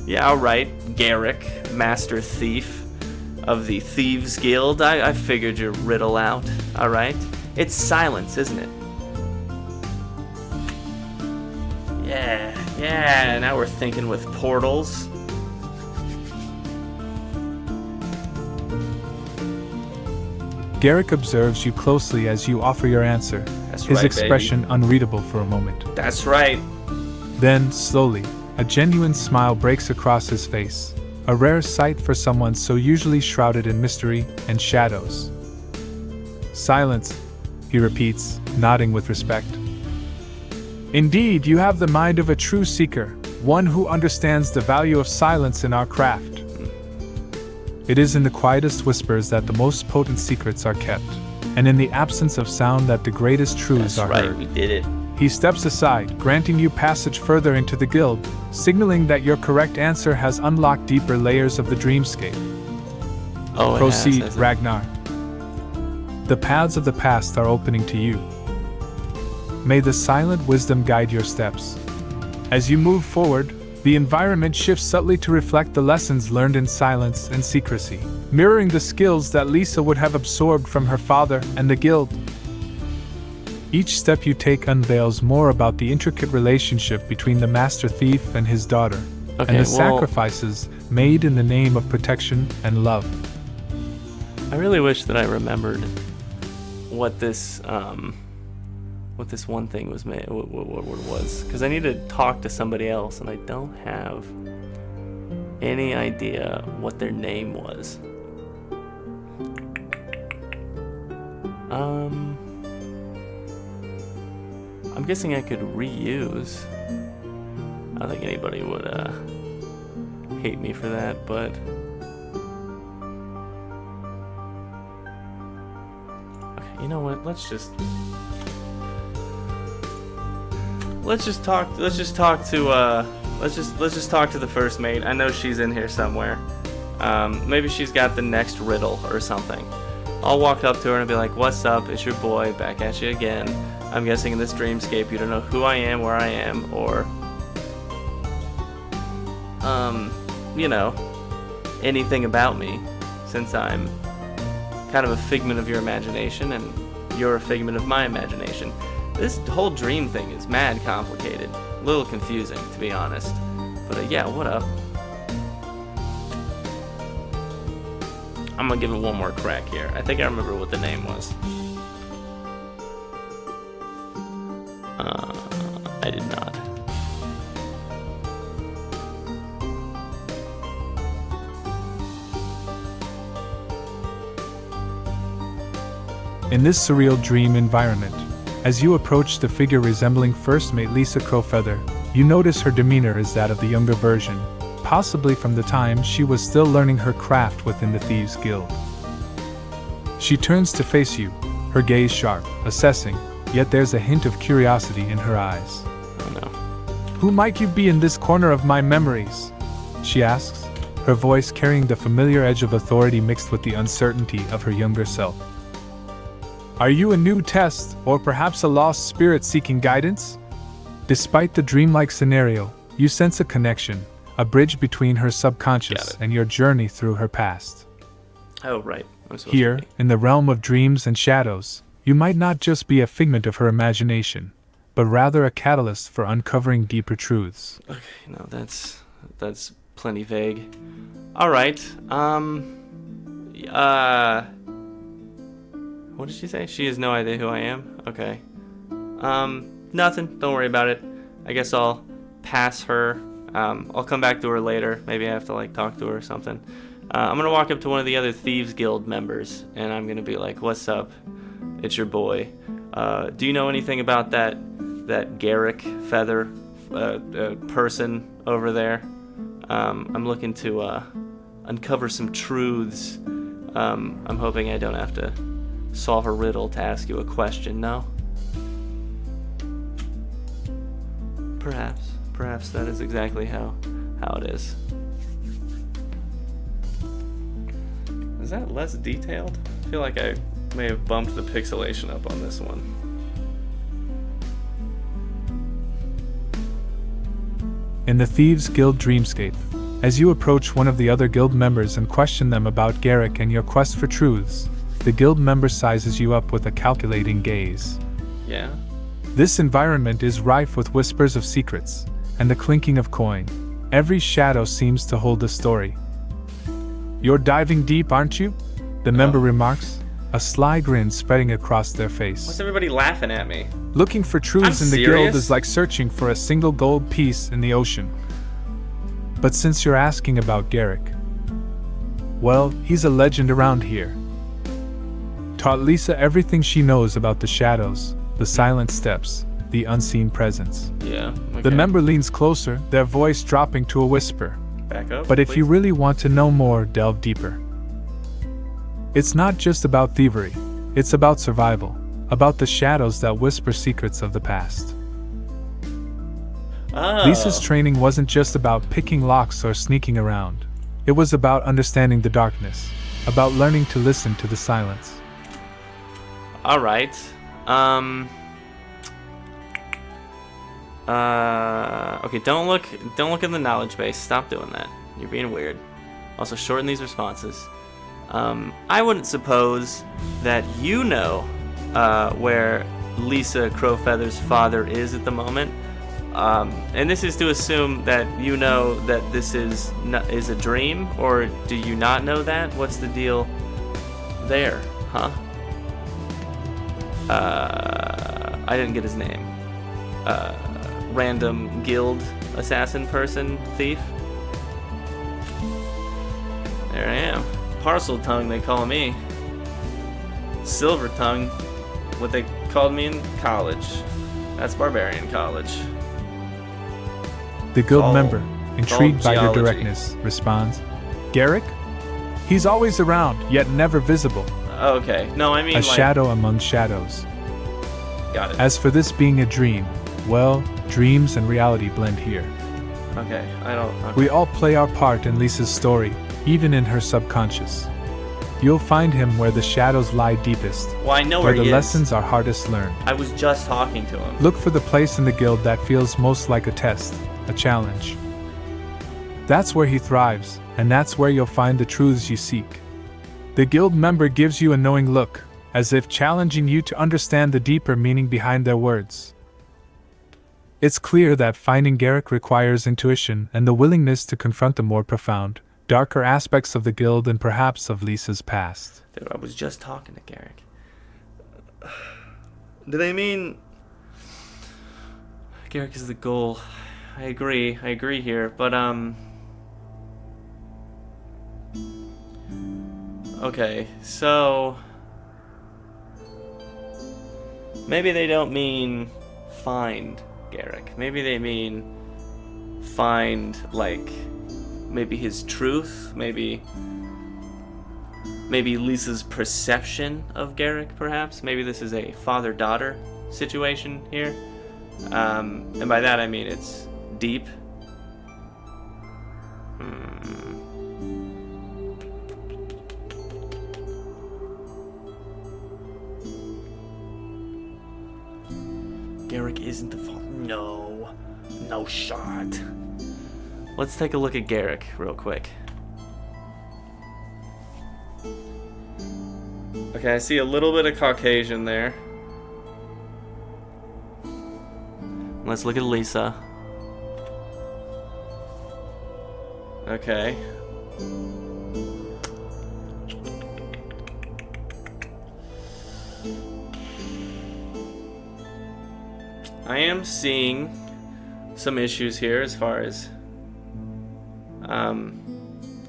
Yeah, alright, Garrick, Master Thief of the Thieves Guild. I figured your riddle out, alright? It's silence, isn't it? Yeah, now we're thinking with portals. Garrick observes you closely as you offer your answer, That's his right, expression baby. unreadable for a moment. That's right. Then, slowly, a genuine smile breaks across his face, a rare sight for someone so usually shrouded in mystery and shadows. Silence, he repeats, nodding with respect. Indeed, you have the mind of a true seeker, one who understands the value of silence in our craft. It is in the quietest whispers that the most potent secrets are kept, and in the absence of sound that the greatest truths are heard. That's right, we did it. He steps aside, granting you passage further into the guild, signaling that your correct answer has unlocked deeper layers of the dreamscape. Oh, Proceed, has it? Ragnar. The paths of the past are opening to you. May the silent wisdom guide your steps. As you move forward, the environment shifts subtly to reflect the lessons learned in silence and secrecy, mirroring the skills that Lisa would have absorbed from her father and the guild. Each step you take unveils more about the intricate relationship between the master thief and his daughter, and the sacrifices made in the name of protection and love. I really wish that I remembered what this one thing was made, what it was, because I need to talk to somebody else, and I don't have any idea what their name was. I'm guessing I could reuse. I don't think anybody would hate me for that, but okay, you know what? Let's just talk to the first mate. I know she's in here somewhere. Maybe she's got the next riddle or something. I'll walk up to her and be like, "What's up? It's your boy, back at you again. I'm guessing in this dreamscape you don't know who I am, where I am, or anything about me, since I'm kind of a figment of your imagination and you're a figment of my imagination. This whole dream thing is mad complicated. little confusing, to be honest. But yeah, what up? I'm gonna give it one more crack here. I think I remember what the name was. I did not. In this surreal dream environment, as you approach the figure resembling first mate Lisa Crowfeather, you notice her demeanor is that of the younger version, possibly from the time she was still learning her craft within the Thieves' Guild. She turns to face you, her gaze sharp, assessing, yet there's a hint of curiosity in her eyes. Oh no. "Who might you be in this corner of my memories?" she asks, her voice carrying the familiar edge of authority mixed with the uncertainty of her younger self. "Are you a new test, or perhaps a lost spirit seeking guidance?" Despite the dreamlike scenario, you sense a connection, a bridge between her subconscious and your journey through her past. Oh, right. Here, in the realm of dreams and shadows, you might not just be a figment of her imagination, but rather a catalyst for uncovering deeper truths. Okay, no, that's plenty vague. All right. What did she say? She has no idea who I am? Okay. Nothing. Don't worry about it. I guess I'll pass her. I'll come back to her later. Maybe I have to, talk to her or something. I'm going to walk up to one of the other Thieves Guild members, and I'm going to be like, "What's up? It's your boy. Do you know anything about that Garrick Feather person over there? I'm looking to uncover some truths. I'm hoping I don't have to solve a riddle to ask you a question, no?" Perhaps that is exactly how it is. Is that less detailed? I feel like I may have bumped the pixelation up on this one. In the Thieves' Guild Dreamscape, as you approach one of the other guild members and question them about Garrick and your quest for truths, the guild member sizes you up with a calculating gaze. Yeah? This environment is rife with whispers of secrets and the clinking of coin. Every shadow seems to hold a story. "You're diving deep, aren't you?" the member remarks, a sly grin spreading across their face. Why's everybody laughing at me? "Looking for truths I'm in the serious? guild is like searching for a single gold piece in the ocean. But since you're asking about Garrick, well, he's a legend around here. Taught Lisa everything she knows about the shadows, the silent steps, the unseen presence." Yeah. Okay. The member leans closer, their voice dropping to a whisper. Back up. "But if you please. really want to know more, delve deeper. It's not just about thievery, it's about survival, about the shadows that whisper secrets of the past." Oh. Lisa's training wasn't just about picking locks or sneaking around. It was about understanding the darkness, about learning to listen to the silence. All right. Okay, don't look in the knowledge base. Stop doing that. You're being weird. Also, shorten these responses. I wouldn't suppose that you know where Lisa Crowfeather's father is at the moment. And this is to assume that you know that this is a dream, or do you not know that? What's the deal there, huh? I didn't get his name. Random guild assassin person thief. There I am. Parcel tongue, they call me. Silver tongue, what they called me in college. That's barbarian college. The guild member, intrigued by your geology. directness, responds, "Garrick? He's always around, yet never visible. Okay, no, I mean A shadow among shadows. Got it. As for this being a dream, well, dreams and reality blend here. Okay, I don't. Okay. We all play our part in Lisa's story, even in her subconscious. You'll find him where the shadows lie deepest, Well, I know where where the he lessons is. are hardest learned. I was just talking to him. Look for the place in the guild that feels most like a test, a challenge. That's where he thrives, and that's where you'll find the truths you seek." The guild member gives you a knowing look, as if challenging you to understand the deeper meaning behind their words. It's clear that finding Garrick requires intuition and the willingness to confront the more profound, darker aspects of the guild and perhaps of Lisa's past. Dude, I was just talking to Garrick. Do they mean Garrick is the goal? I agree here, but okay, so maybe they don't mean find Garrick. Maybe they mean find, like, maybe his truth, maybe Lisa's perception of Garrick, perhaps. Maybe this is a father-daughter situation here. And by that I mean it's deep. Garrick isn't the father. No shot. Let's take a look at Garrick real quick. Okay, I see a little bit of Caucasian there. Let's look at Lisa. Okay. I am seeing some issues here as far as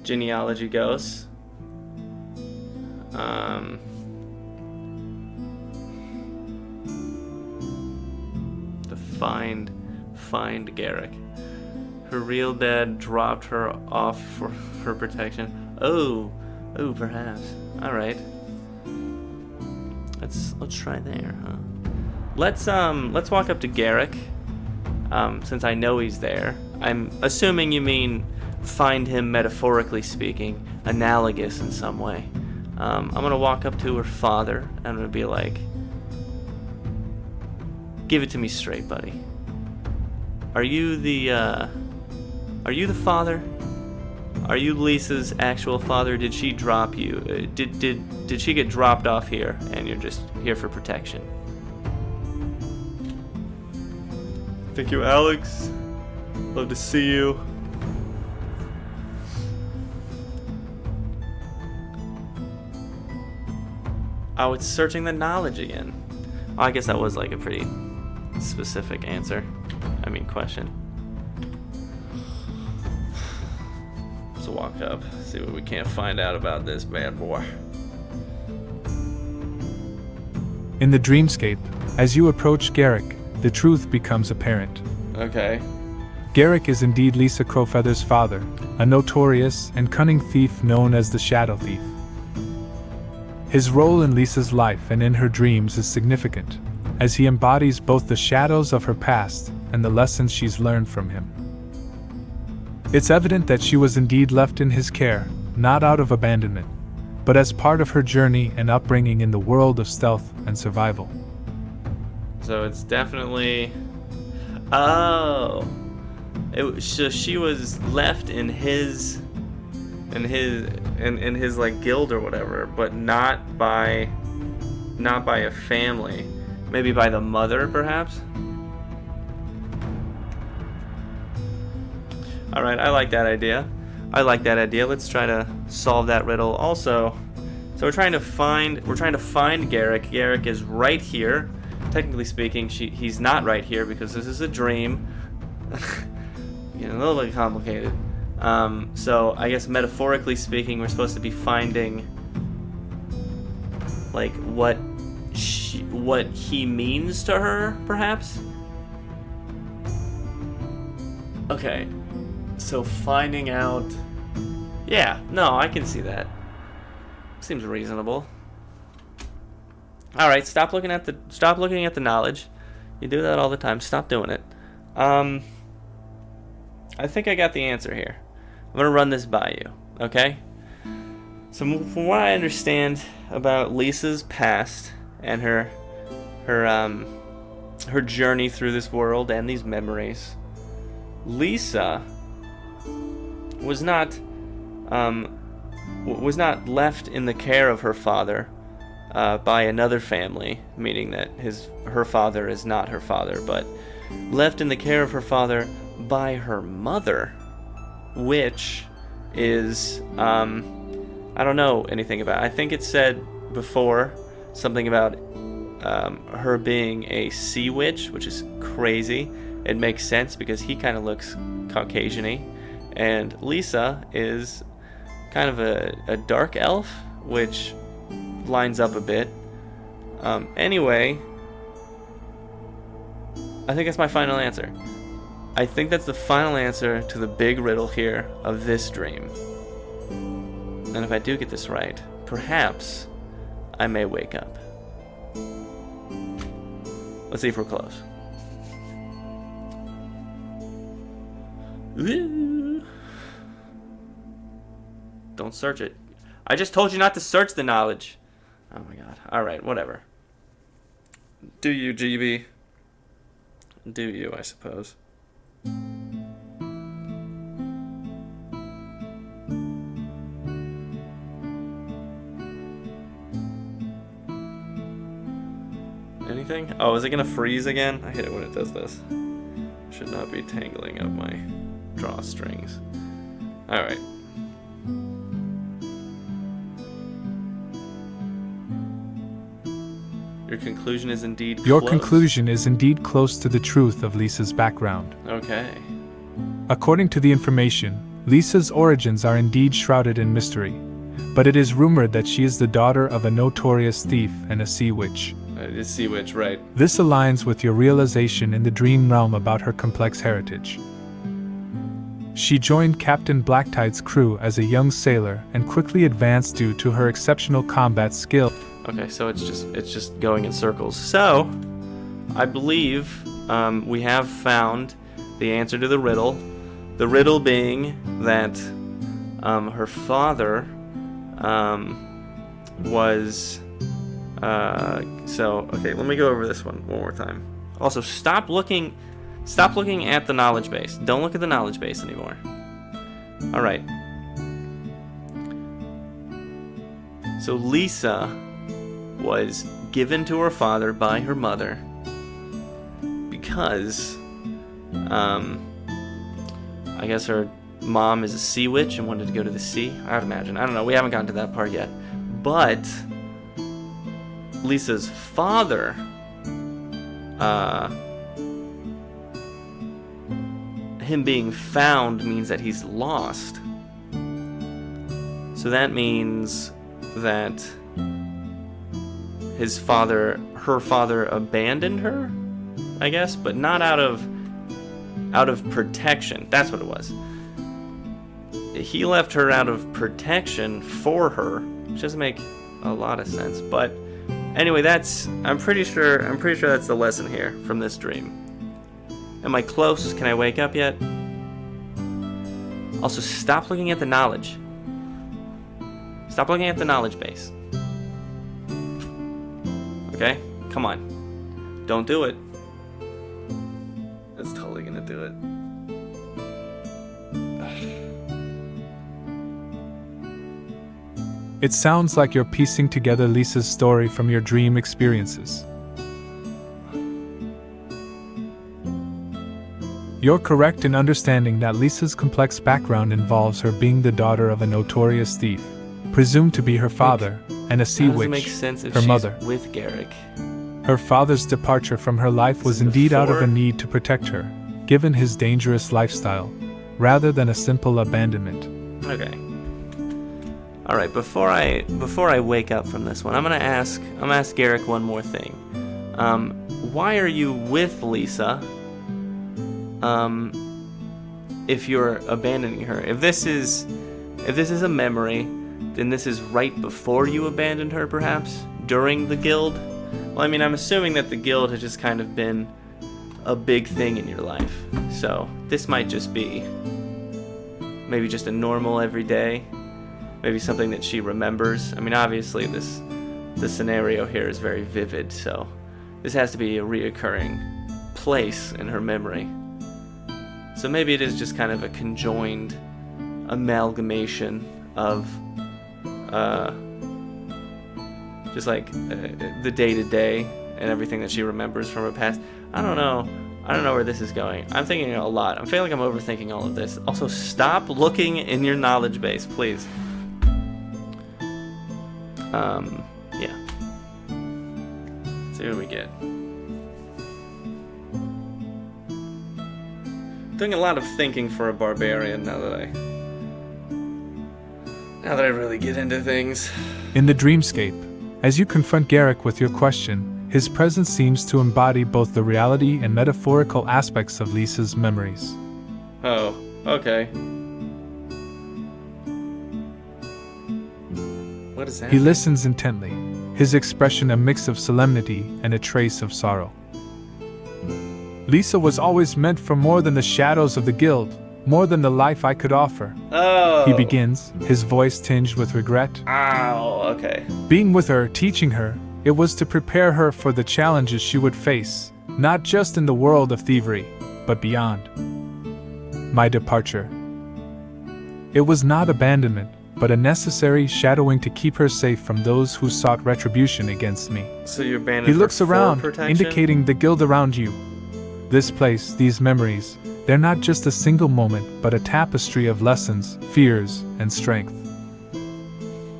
genealogy goes. To find Garrick. Her real dad dropped her off for protection. Oh, perhaps. All right. Let's try there, huh? Let's walk up to Garrick. Since I know he's there. I'm assuming you mean find him, metaphorically speaking, analogous in some way. I'm gonna walk up to her father and I'm gonna be like, give it to me straight, buddy. Are you the father? Are you Lisa's actual father? Did she drop you? Did she get dropped off here and you're just here for protection? Thank you, Alex. Love to see you. Oh, it's searching the knowledge again. Oh, I guess that was like a pretty specific answer. I mean, question. So walk up, see what we can't find out about this bad boy. In the dreamscape, as you approach Garrick, the truth becomes apparent. Okay. Garrick is indeed Lisa Crowfeather's father, a notorious and cunning thief known as the Shadow Thief. His role in Lisa's life and in her dreams is significant, as he embodies both the shadows of her past and the lessons she's learned from him. It's evident that she was indeed left in his care, not out of abandonment, but as part of her journey and upbringing in the world of stealth and survival. So it's definitely... Oh! So she was left in his like guild or whatever, but not by a family. Maybe by the mother, perhaps? Alright, I like that idea. Let's try to solve that riddle. Also, so we're trying to find Garrick. Garrick is right here. Technically speaking, he's not right here because this is a dream. A little bit complicated. So I guess metaphorically speaking, we're supposed to be finding like what he means to her, perhaps. Okay, so finding out. Yeah, no, I can see that. Seems reasonable. All right, stop looking at the knowledge. You do that all the time. Stop doing it. I think I got the answer here. I'm gonna run this by you, okay? So from what I understand about Lisa's past and her journey through this world and these memories, Lisa was not left in the care of her father by another family, meaning that her father is not her father, but left in the care of her father by her mother, which is, I don't know anything about. I think it said before something about her being a sea witch, which is crazy. It makes sense because he kind of looks Caucasian-y, and Lisa is kind of a dark elf, which lines up a bit. Anyway, I think that's my final answer. I think that's the final answer to the big riddle here of this dream. And if I do get this right, perhaps I may wake up. Let's see if we're close. Ooh. Don't search it. I just told you not to search the knowledge. Oh my god. Alright, whatever. Do you, GB? Do you, I suppose. Anything? Oh, is it gonna freeze again? I hate it when it does this. Should not be tangling up my drawstrings. Alright. Your conclusion is indeed close. Your conclusion is indeed close to the truth of Lisa's background. Okay. According to the information, Lisa's origins are indeed shrouded in mystery, but it is rumored that she is the daughter of a notorious thief and a sea witch. It is sea witch, right? This aligns with your realization in the dream realm about her complex heritage. She joined Captain Blacktide's crew as a young sailor and quickly advanced due to her exceptional combat skill. Okay, so it's just going in circles. So, I believe we have found the answer to the riddle. The riddle being that her father was... okay, let me go over this one more time. Also, stop looking at the knowledge base. Don't look at the knowledge base anymore. Alright. So Lisa was given to her father by her mother because I guess her mom is a sea witch and wanted to go to the sea. I would imagine. I don't know. We haven't gotten to that part yet. But Lisa's father him being found means that he's lost. So that means that her father abandoned her, I guess, but not out of protection. That's what it was. He left her out of protection for her, which doesn't make a lot of sense. But anyway, I'm pretty sure that's the lesson here from this dream. Am I close? Can I wake up yet? Also, stop looking at the knowledge. Stop looking at the knowledge base. Okay? Come on. Don't do it. That's totally gonna do it. It sounds like you're piecing together Lisa's story from your dream experiences. You're correct in understanding that Lisa's complex background involves her being the daughter of a notorious thief, presumed to be her father, and a sea witch, make sense if her she's mother. With Garrick. Her father's departure from her life was indeed out of a need to protect her, given his dangerous lifestyle, rather than a simple abandonment. Okay. All right. Before I wake up from this one, I'm gonna ask Garrick one more thing. Why are you with Lisa? If you're abandoning her, if this is a memory, then this is right before you abandoned her, perhaps during the guild. Well, I mean, I'm assuming that the guild has just kind of been a big thing in your life, so this might just be maybe just a normal everyday, maybe something that she remembers. I mean, obviously the scenario here is very vivid, so this has to be a reoccurring place in her memory. So maybe it is just kind of a conjoined amalgamation of just like the day-to-day and everything that she remembers from her past. I don't know. I don't know where this is going. I'm thinking a lot. I'm feeling like I'm overthinking all of this. Also, stop looking in your knowledge base, please. Yeah. Let's see what we get. Doing a lot of thinking for a barbarian now that I really get into things. In the dreamscape, as you confront Garrick with your question, his presence seems to embody both the reality and metaphorical aspects of Lisa's memories. Oh, okay. What is that? He listens intently, his expression a mix of solemnity and a trace of sorrow. Lisa was always meant for more than the shadows of the guild, more than the life I could offer. Oh. He begins, his voice tinged with regret. Ow, okay. Being with her, teaching her, it was to prepare her for the challenges she would face, not just in the world of thievery, but beyond. My departure. It was not abandonment, but a necessary shadowing to keep her safe from those who sought retribution against me. So you're banned. He looks around, protection? indicating the guild around you. This place, these memories, they're not just a single moment, but a tapestry of lessons, fears, and strength.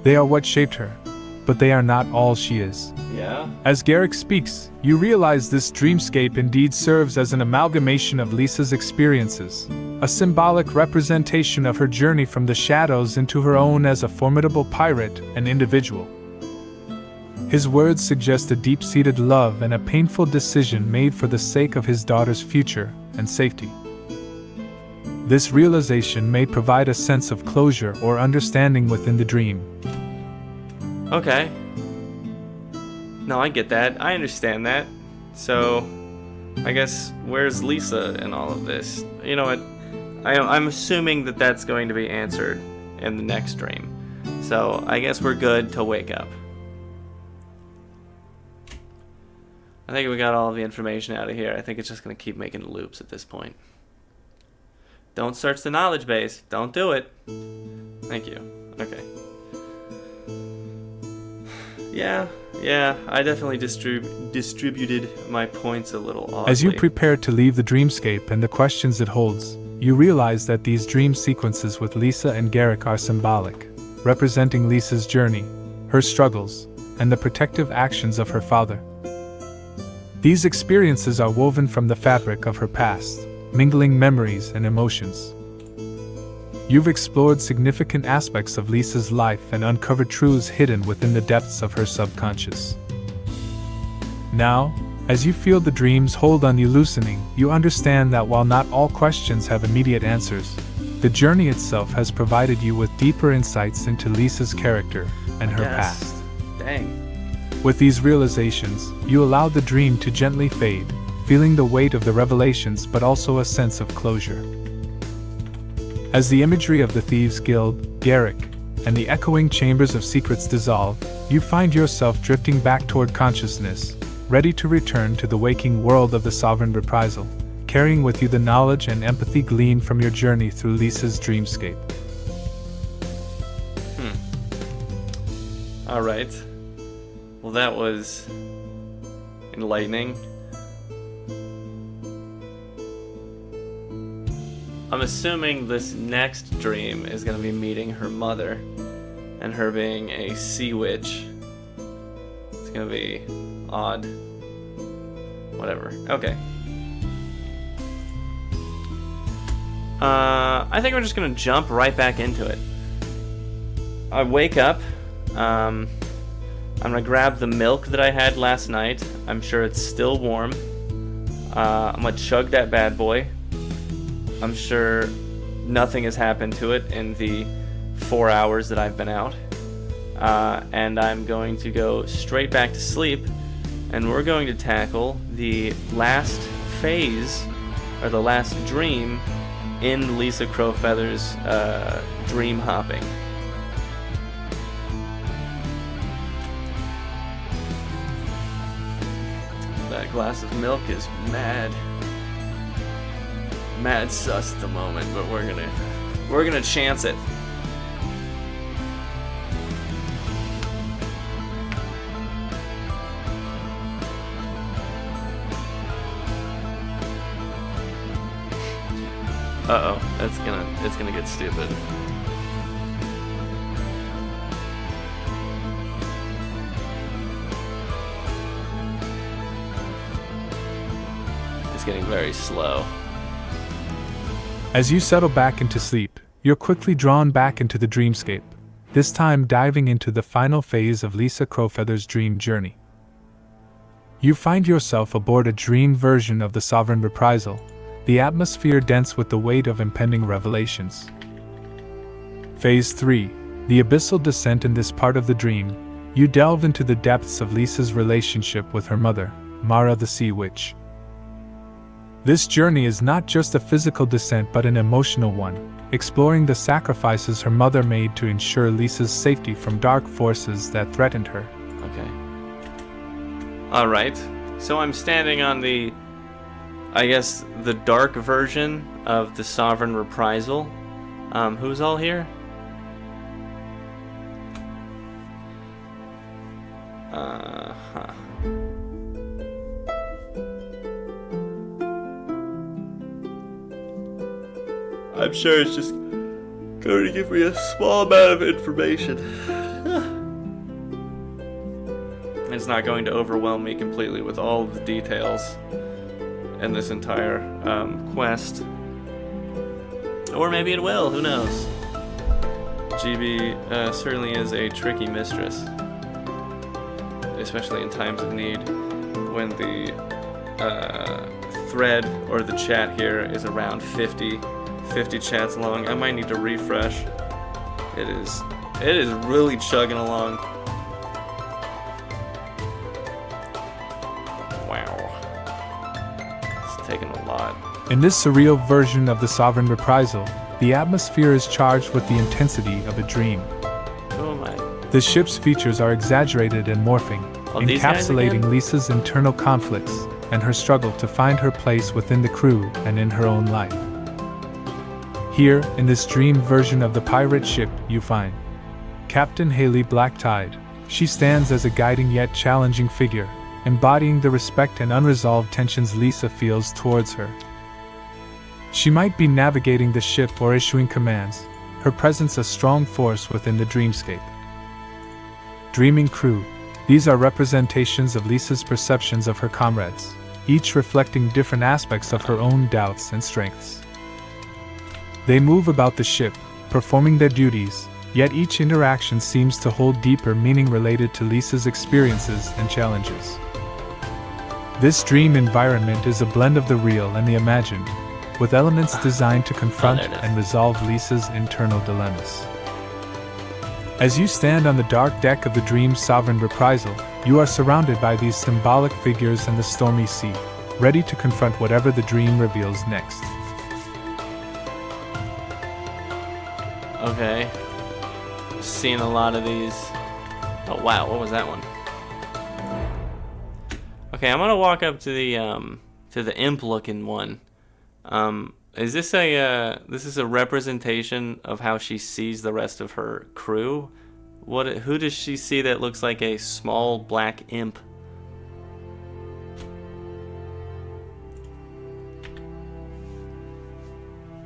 They are what shaped her, but they are not all she is. Yeah? As Garrick speaks, you realize this dreamscape indeed serves as an amalgamation of Lisa's experiences, a symbolic representation of her journey from the shadows into her own as a formidable pirate and individual. His words suggest a deep-seated love and a painful decision made for the sake of his daughter's future and safety. This realization may provide a sense of closure or understanding within the dream. Okay. No, I get that. I understand that. So, I guess, where's Lisa in all of this? You know what? I'm assuming that that's going to be answered in the next dream. So, I guess we're good to wake up. I think we got all of the information out of here. I think it's just going to keep making loops at this point. Don't search the knowledge base. Don't do it. Thank you. Okay. Yeah, I definitely distributed my points a little oddly. As you prepare to leave the dreamscape and the questions it holds, you realize that these dream sequences with Lisa and Garrick are symbolic, representing Lisa's journey, her struggles, and the protective actions of her father. These experiences are woven from the fabric of her past, mingling memories and emotions. You've explored significant aspects of Lisa's life and uncovered truths hidden within the depths of her subconscious. Now, as you feel the dream's hold on you loosening, you understand that while not all questions have immediate answers, the journey itself has provided you with deeper insights into Lisa's character and her past. Dang. With these realizations, you allow the dream to gently fade, feeling the weight of the revelations but also a sense of closure. As the imagery of the Thieves' Guild, Garrick, and the echoing chambers of secrets dissolve, you find yourself drifting back toward consciousness, ready to return to the waking world of the Sovereign Reprisal, carrying with you the knowledge and empathy gleaned from your journey through Lisa's dreamscape. Alright. Well, that was enlightening. I'm assuming this next dream is going to be meeting her mother and her being a sea witch. It's going to be odd. Whatever. Okay. I think we're just going to jump right back into it. I wake up. I'm going to grab the milk that I had last night. I'm sure it's still warm. I'm going to chug that bad boy. I'm sure nothing has happened to it in the 4 hours that I've been out. And I'm going to go straight back to sleep, and we're going to tackle the last phase, or the last dream, in Lisa Crowfeather's dream hopping. That glass of milk is mad sus at the moment, but we're gonna chance it. Uh-oh, it's gonna get stupid. It's getting very slow. As you settle back into sleep, you're quickly drawn back into the dreamscape, this time diving into the final phase of Lisa Crowfeather's dream journey. You find yourself aboard a dream version of the Sovereign Reprisal, the atmosphere dense with the weight of impending revelations. Phase 3, the abyssal descent. In this part of the dream, you delve into the depths of Lisa's relationship with her mother, Mara the Sea Witch. This journey is not just a physical descent but an emotional one, exploring the sacrifices her mother made to ensure Lisa's safety from dark forces that threatened her. Okay. Alright, so I'm standing on the dark version of the Sovereign Reprisal. Who's all here? I'm sure it's just going to give me a small amount of information. It's not going to overwhelm me completely with all of the details in this entire quest. Or maybe it will, who knows? GB certainly is a tricky mistress. Especially in times of need, when the thread or the chat here is around 50 chats long. I might need to refresh. It is really chugging along. Wow. It's taking a lot. In this surreal version of the Sovereign Reprisal, the atmosphere is charged with the intensity of a dream. Who am I? The ship's features are exaggerated and morphing, encapsulating Lisa's internal conflicts and her struggle to find her place within the crew and in her own life. Here, in this dream version of the pirate ship, you find Captain Haley Blacktide. She stands as a guiding yet challenging figure, embodying the respect and unresolved tensions Lisa feels towards her. She might be navigating the ship or issuing commands, her presence a strong force within the dreamscape. Dreaming crew. These are representations of Lisa's perceptions of her comrades, each reflecting different aspects of her own doubts and strengths. They move about the ship, performing their duties, yet each interaction seems to hold deeper meaning related to Lisa's experiences and challenges. This dream environment is a blend of the real and the imagined, with elements designed to confront and resolve Lisa's internal dilemmas. As you stand on the dark deck of the dream's Sovereign Reprisal, you are surrounded by these symbolic figures and the stormy sea, ready to confront whatever the dream reveals next. Okay. Seen a lot of these. Oh wow, what was that one? Okay, I'm gonna walk up to the imp-looking one. Is this a representation of how she sees the rest of her crew? Who does she see that looks like a small black imp?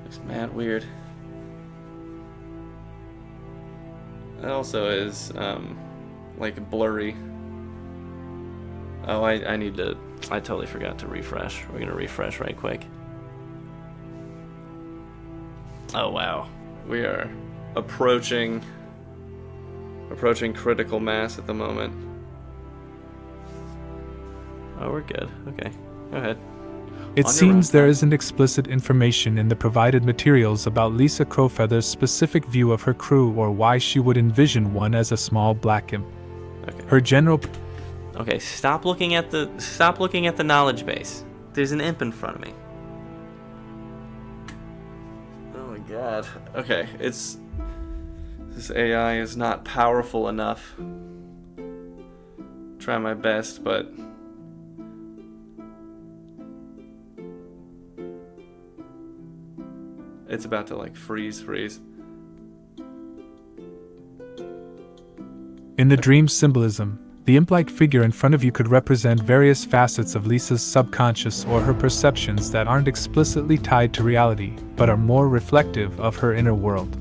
Looks mad weird. It also is like blurry. Oh, I totally forgot to refresh. We're gonna refresh right quick. Oh wow, we are approaching critical mass at the moment. Oh, we're good. Okay, go ahead. It seems there isn't explicit information in the provided materials about Lisa Crowfeather's specific view of her crew or why she would envision one as a small black imp. Okay. Her general... Okay, stop looking at the knowledge base. There's an imp in front of me. Oh my god. Okay, this AI is not powerful enough. Try my best, but it's about to like freeze. In the dream's symbolism, The imp-like figure in front of you could represent various facets of Lisa's subconscious or her perceptions that aren't explicitly tied to reality, but are more reflective of her inner world.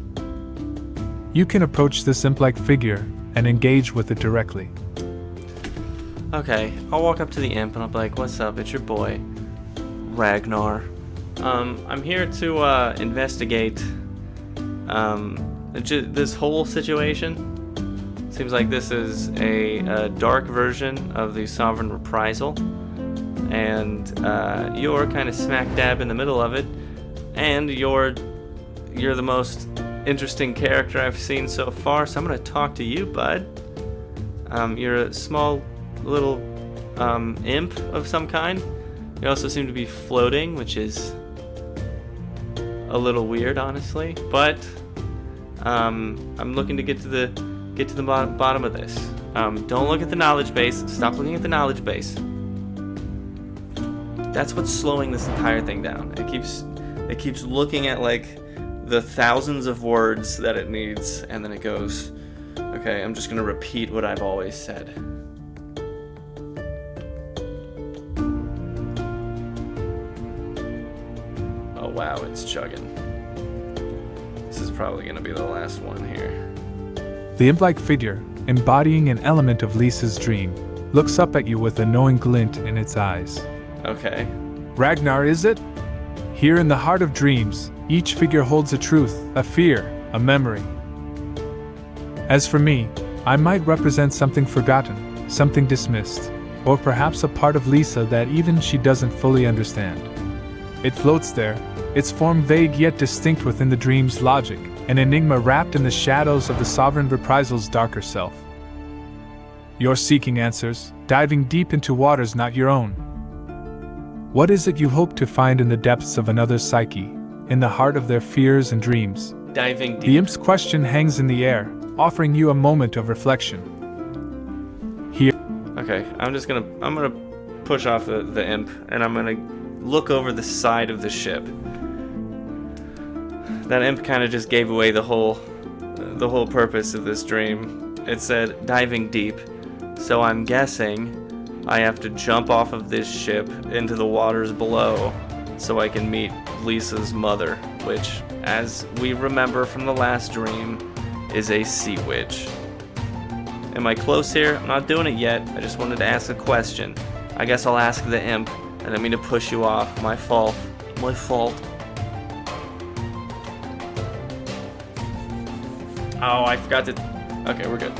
You can approach this imp-like figure and engage with it directly. Okay, I'll walk up to the imp and I'll be like, "What's up? It's your boy, Ragnar. I'm here to investigate this whole situation. Seems like this is a dark version of the Sovereign Reprisal, and you're kind of smack dab in the middle of it, and you're the most interesting character I've seen so far, so I'm gonna talk to you, bud. You're a small little imp of some kind. You also seem to be floating, which is a little weird, honestly, but I'm looking to get to the bottom of this. Don't look at the knowledge base. Stop looking at the knowledge base. That's what's slowing this entire thing down. It keeps looking at like the thousands of words that it needs, and then it goes, okay, I'm just gonna repeat what I've always said. Oh wow, it's chugging. This is probably gonna be the last one here. The imp-like figure, embodying an element of Lisa's dream, looks up at you with a knowing glint in its eyes. Okay. Ragnar, is it? Here in the heart of dreams, each figure holds a truth, a fear, a memory. As for me, I might represent something forgotten, something dismissed, or perhaps a part of Lisa that even she doesn't fully understand. It floats there, its form vague yet distinct within the dream's logic, an enigma wrapped in the shadows of the Sovereign Reprisal's darker self. You're seeking answers, diving deep into waters not your own. What is it you hope to find in the depths of another's psyche, in the heart of their fears and dreams? Diving deep. The imp's question hangs in the air, offering you a moment of reflection. Here. Okay, I'm gonna push off the imp, and I'm gonna look over the side of the ship. That imp kind of just gave away the whole purpose of this dream. It said diving deep, so I'm guessing I have to jump off of this ship into the waters below so I can meet Lisa's mother, which, as we remember from the last dream, is a sea witch. Am I close here? I'm not doing it yet. I just wanted to ask a question. I guess I'll ask the imp. I didn't mean to push you off. My fault. My fault. Oh, I forgot to... Okay, we're good.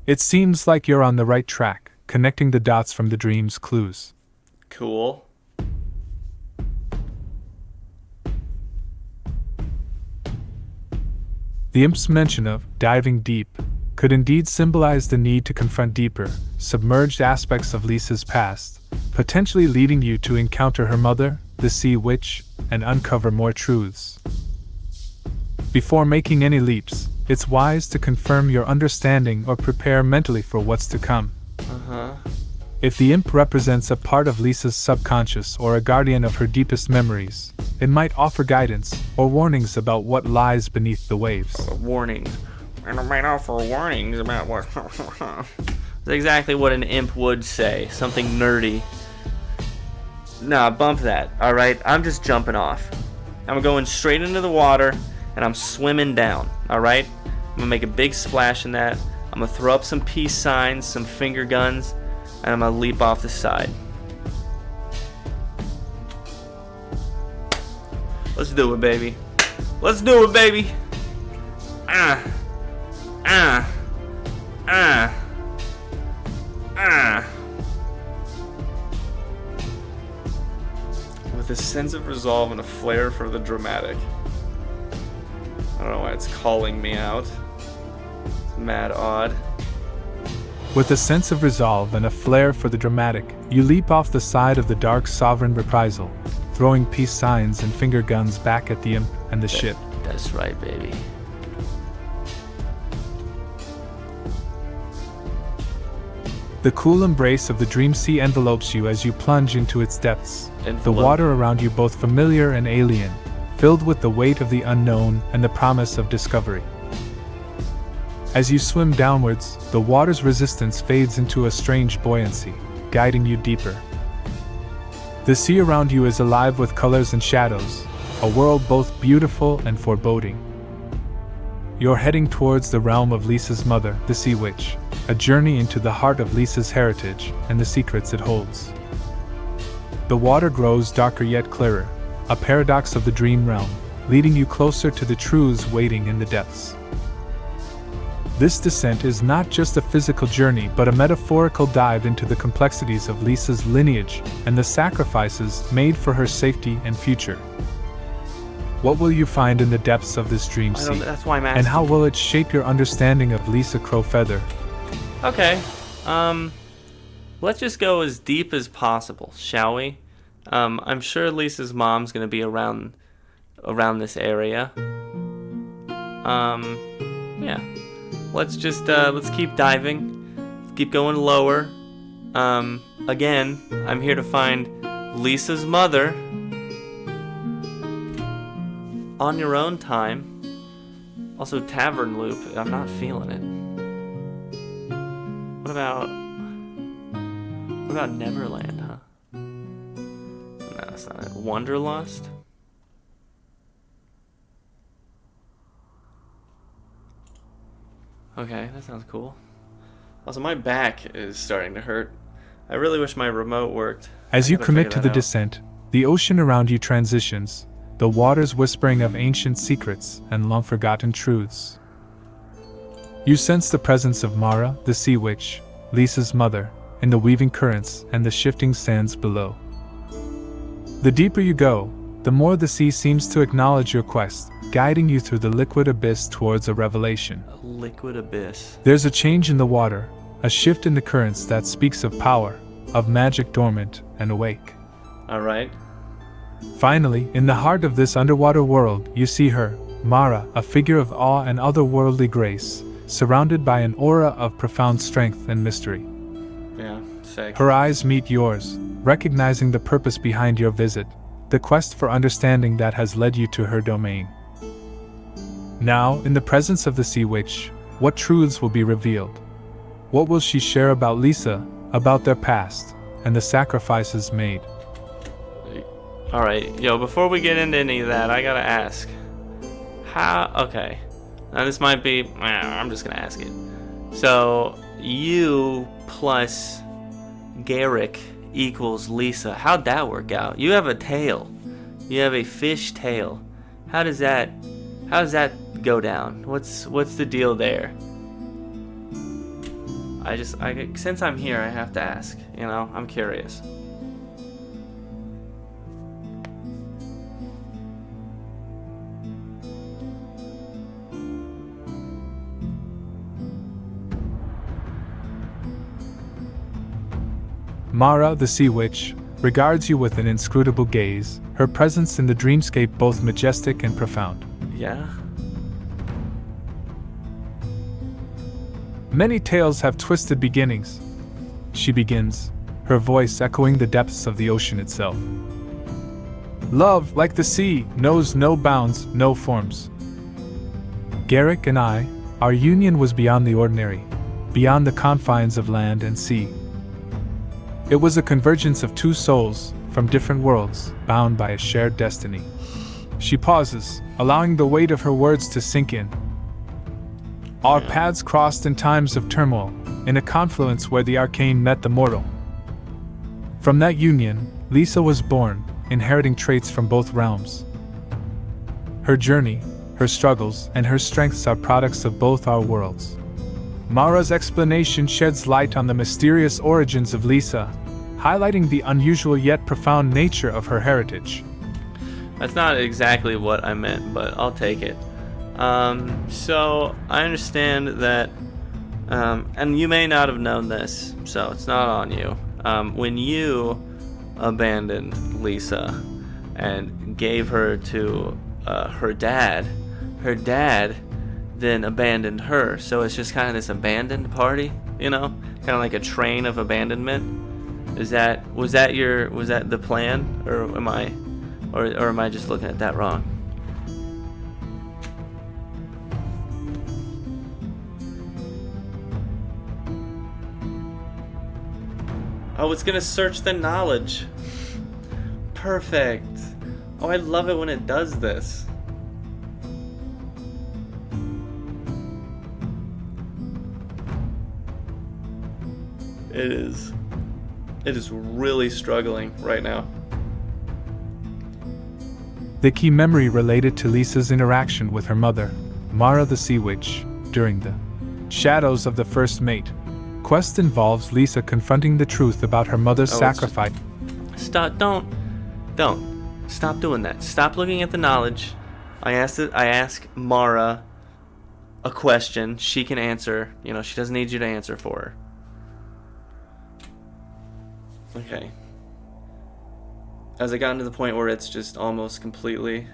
It seems like you're on the right track, connecting the dots from the dream's clues. Cool. The imp's mention of diving deep could indeed symbolize the need to confront deeper, submerged aspects of Lisa's past, potentially leading you to encounter her mother, the sea witch, and uncover more truths. Before making any leaps, it's wise to confirm your understanding or prepare mentally for what's to come. If the imp represents a part of Lisa's subconscious or a guardian of her deepest memories, it might offer guidance or warnings about what lies beneath the waves. Warnings. And it might offer warnings about what... That's exactly what an imp would say. Something nerdy. Nah, bump that, alright? I'm just jumping off. I'm going straight into the water, and I'm swimming down, alright? I'm gonna make a big splash in that. I'm gonna throw up some peace signs, some finger guns, and I'm gonna leap off the side. Let's do it, baby. Let's do it, baby. With a sense of resolve and a flair for the dramatic. I don't know why it's calling me out. It's mad odd. With a sense of resolve and a flair for the dramatic, you leap off the side of the dark Sovereign Reprisal, throwing peace signs and finger guns back at the imp and the ship. That's right, baby. The cool embrace of the dream sea envelopes you as you plunge into its depths. The water around you both familiar and alien, filled with the weight of the unknown and the promise of discovery. As you swim downwards, the water's resistance fades into a strange buoyancy, guiding you deeper. The sea around you is alive with colors and shadows, a world both beautiful and foreboding. You're heading towards the realm of Lisa's mother, the Sea Witch, a journey into the heart of Lisa's heritage and the secrets it holds. The water grows darker yet clearer, a paradox of the dream realm, leading you closer to the truths waiting in the depths. This descent is not just a physical journey but a metaphorical dive into the complexities of Lisa's lineage and the sacrifices made for her safety and future. What will you find in the depths of this dream sea? That's why I'm asking. And how will it shape your understanding of Lisa Crowfeather? Okay. Let's just go as deep as possible, shall we? I'm sure Lisa's mom's gonna be around this area. Yeah. Let's keep diving. Let's keep going lower. Again, I'm here to find Lisa's mother. On your own time. Also, Tavern Loop. I'm not feeling it. What about Neverland, huh? No, that's not it. Wanderlust? Okay, that sounds cool. Also, my back is starting to hurt. I really wish my remote worked. As you commit to the descent, the ocean around you transitions, the waters whispering of ancient secrets and long-forgotten truths. You sense the presence of Mara, the Sea Witch, Lisa's mother, in the weaving currents and the shifting sands below. The deeper you go, the more the sea seems to acknowledge your quest, guiding you through the liquid abyss towards a revelation. A liquid abyss. There's a change in the water, a shift in the currents that speaks of power, of magic dormant and awake. Alright. Finally, in the heart of this underwater world, you see her, Mara, a figure of awe and otherworldly grace, surrounded by an aura of profound strength and mystery. Yeah, sick. Her eyes meet yours, recognizing the purpose behind your visit, the quest for understanding that has led you to her domain. Now, in the presence of the Sea Witch, what truths will be revealed? What will she share about Lisa, about their past, and the sacrifices made? Alright, before we get into any of that, I gotta ask. Okay. Now this might be, I'm just gonna ask it. So, you plus Garrick equals Lisa. How'd that work out? You have a tail. You have a fish tail. How does that go down? What's the deal there? Since I'm here, I have to ask. I'm curious. Mara, the Sea Witch, regards you with an inscrutable gaze, her presence in the dreamscape both majestic and profound. Yeah? Many tales have twisted beginnings. She begins, her voice echoing the depths of the ocean itself. Love, like the sea, knows no bounds, no forms. Garrick and I, our union was beyond the ordinary, beyond the confines of land and sea. It was a convergence of two souls, from different worlds, bound by a shared destiny. She pauses, allowing the weight of her words to sink in. Our paths crossed in times of turmoil, in a confluence where the arcane met the mortal. From that union, Lisa was born, inheriting traits from both realms. Her journey, her struggles, and her strengths are products of both our worlds. Mara's explanation sheds light on the mysterious origins of Lisa, highlighting the unusual yet profound nature of her heritage. That's not exactly what I meant, but I'll take it. So I understand that, and you may not have known this, so it's not on you. When you abandoned Lisa and gave her to her dad then abandoned her. So it's just kind of this abandoned party, kind of like a train of abandonment. Was that the plan, or am I just looking at that wrong? Oh, it's gonna search the knowledge. Perfect. Oh, I love it when it does this. It is really struggling right now. The key memory related to Lisa's interaction with her mother, Mara the Sea Witch, during the Shadows of the First Mate. Quest involves Lisa confronting the truth about her mother's sacrifice. Stop! Don't! Stop doing that. Stop looking at the knowledge. I ask Mara a question. She can answer. You know, she doesn't need you to answer for her. Okay. As I gotten to the point where it's just almost completely...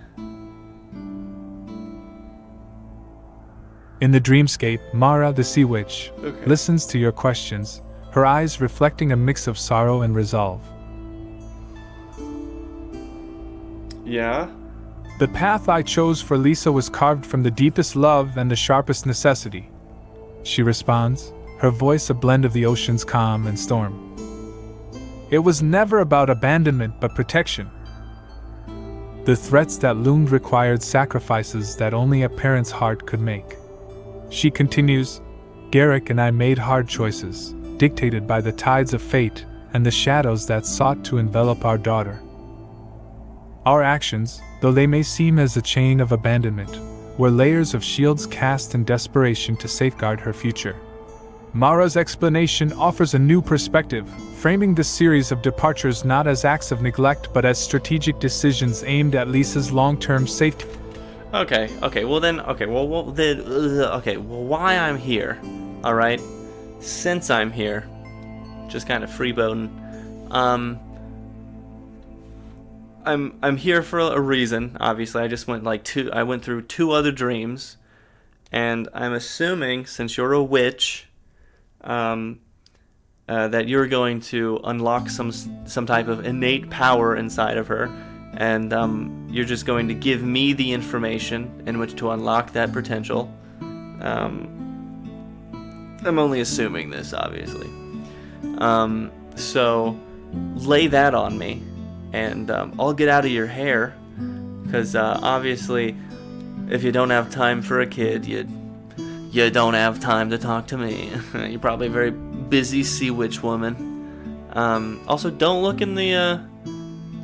In the dreamscape, Mara the Sea Witch listens to your questions, her eyes reflecting a mix of sorrow and resolve. Yeah? The path I chose for Lisa was carved from the deepest love and the sharpest necessity. She responds, her voice a blend of the ocean's calm and storm. It was never about abandonment but protection. The threats that loomed required sacrifices that only a parent's heart could make. She continues, Garrick and I made hard choices, dictated by the tides of fate and the shadows that sought to envelop our daughter. Our actions, though they may seem as a chain of abandonment, were layers of shields cast in desperation to safeguard her future. Mara's explanation offers a new perspective, framing the series of departures not as acts of neglect but as strategic decisions aimed at Lisa's long-term safety. Okay, why I'm here, alright? Since I'm here, just kind of freeboating, I'm here for a reason, obviously. I went through 2 other dreams, and I'm assuming, since you're a witch, that you're going to unlock some type of innate power inside of her, and you're just going to give me the information in which to unlock that potential. I'm only assuming this, obviously. So lay that on me, and I'll get out of your hair, because obviously, if you don't have time for a kid, you don't have time to talk to me. You're probably a very busy sea witch woman. Also, don't look in the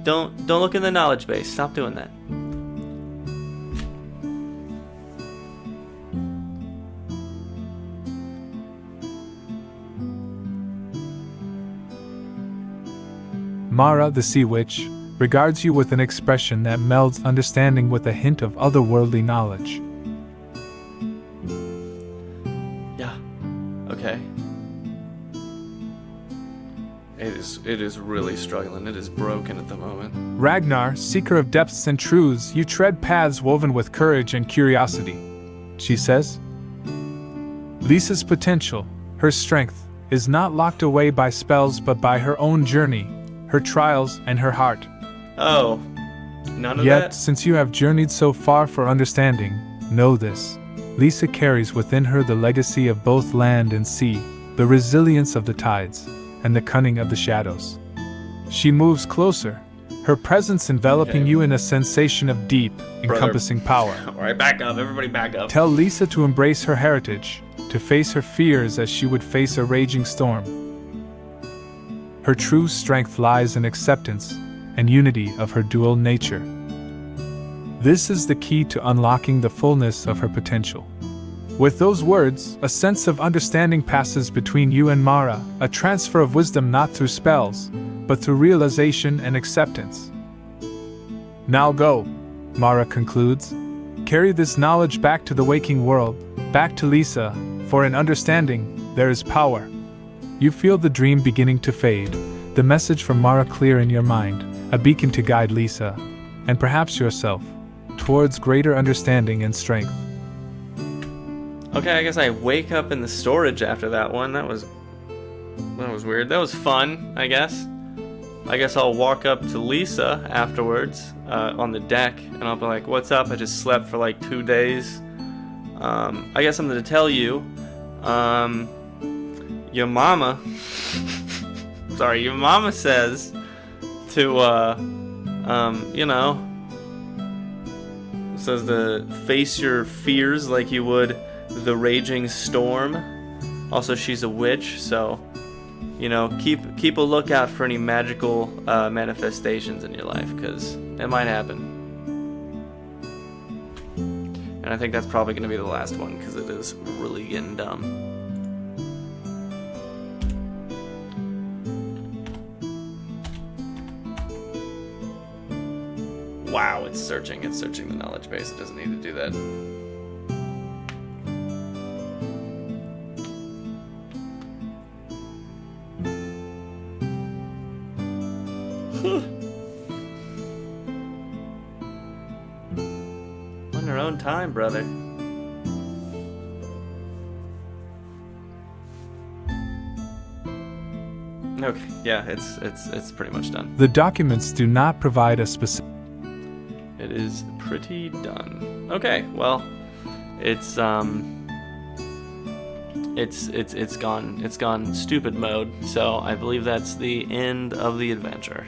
don't look in the knowledge base. Stop doing that. Mara the Sea Witch regards you with an expression that melds understanding with a hint of otherworldly knowledge. Yeah. Okay. It is really struggling. It is broken at the moment. Ragnar, seeker of depths and truths, you tread paths woven with courage and curiosity, she says. Lisa's potential, her strength, is not locked away by spells but by her own journey, her trials, and her heart. Oh, none of Yet, that? since you have journeyed so far for understanding, know this. Lisa carries within her the legacy of both land and sea, the resilience of the tides, and the cunning of the shadows. She moves closer, her presence enveloping you in a sensation of deep, encompassing power. Alright, back up. Everybody back up. Tell Lisa to embrace her heritage, to face her fears as she would face a raging storm. Her true strength lies in acceptance and unity of her dual nature. This is the key to unlocking the fullness of her potential. With those words, a sense of understanding passes between you and Mara, a transfer of wisdom not through spells, but through realization and acceptance. Now go, Mara concludes. Carry this knowledge back to the waking world, back to Lisa, for in understanding, there is power. You feel the dream beginning to fade, the message from Mara clear in your mind, a beacon to guide Lisa, and perhaps yourself, towards greater understanding and strength. Okay, I guess I wake up in the storage after that one. That was weird. That was fun, I guess. I guess I'll walk up to Lisa afterwards on the deck, and I'll be like, what's up? I just slept for like 2 days. I guess something to tell you. Your mama sorry, your mama says to, says to face your fears like you would the raging storm. Also, she's a witch, so, keep a lookout for any magical manifestations in your life, because it might happen. And I think that's probably going to be the last one, because it is really getting dumb. Wow, it's searching the knowledge base. It doesn't need to do that. On your own time, brother. Okay, yeah, it's pretty much done. The documents do not provide a specific. It is pretty done. Okay, well, it's gone stupid mode, so I believe that's the end of the adventure.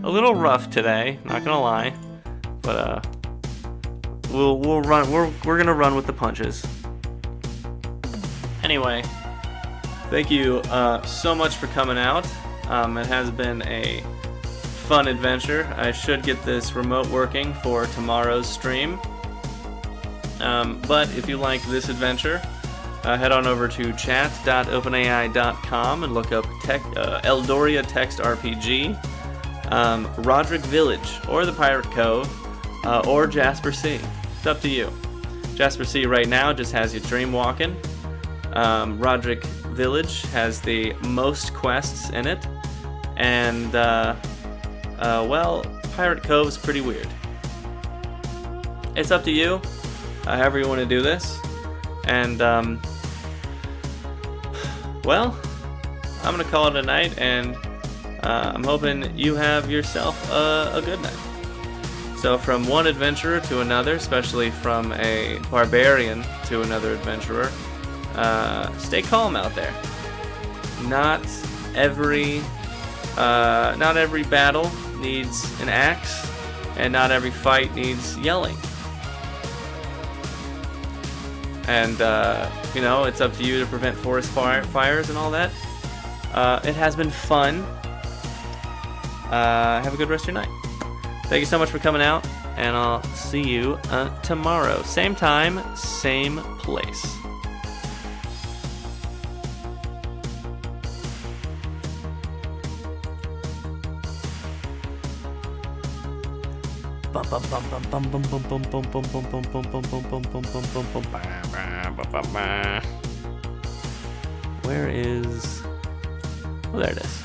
A little rough today, not gonna lie, but we'll run. We're gonna run with the punches. Anyway, thank you so much for coming out. It has been a fun adventure. I should get this remote working for tomorrow's stream. But if you like this adventure, head on over to chat.openai.com and look up Eldoria Text RPG, Roderick Village, or the Pirate Cove, or Jasper Sea. It's up to you. Jasper Sea right now just has you dream walking. Roderick Village has the most quests in it, and Pirate Cove's pretty weird. It's up to you, however you want to do this. And, I'm going to call it a night, and I'm hoping you have yourself a good night. So from one adventurer to another, especially from a barbarian to another adventurer, stay calm out there. Not every battle needs an axe, and not every fight needs yelling. And, it's up to you to prevent forest fires and all that. It has been fun. Have a good rest of your night. Thank you so much for coming out, and I'll see you tomorrow. Same time, same place. Where is... Oh, there it is.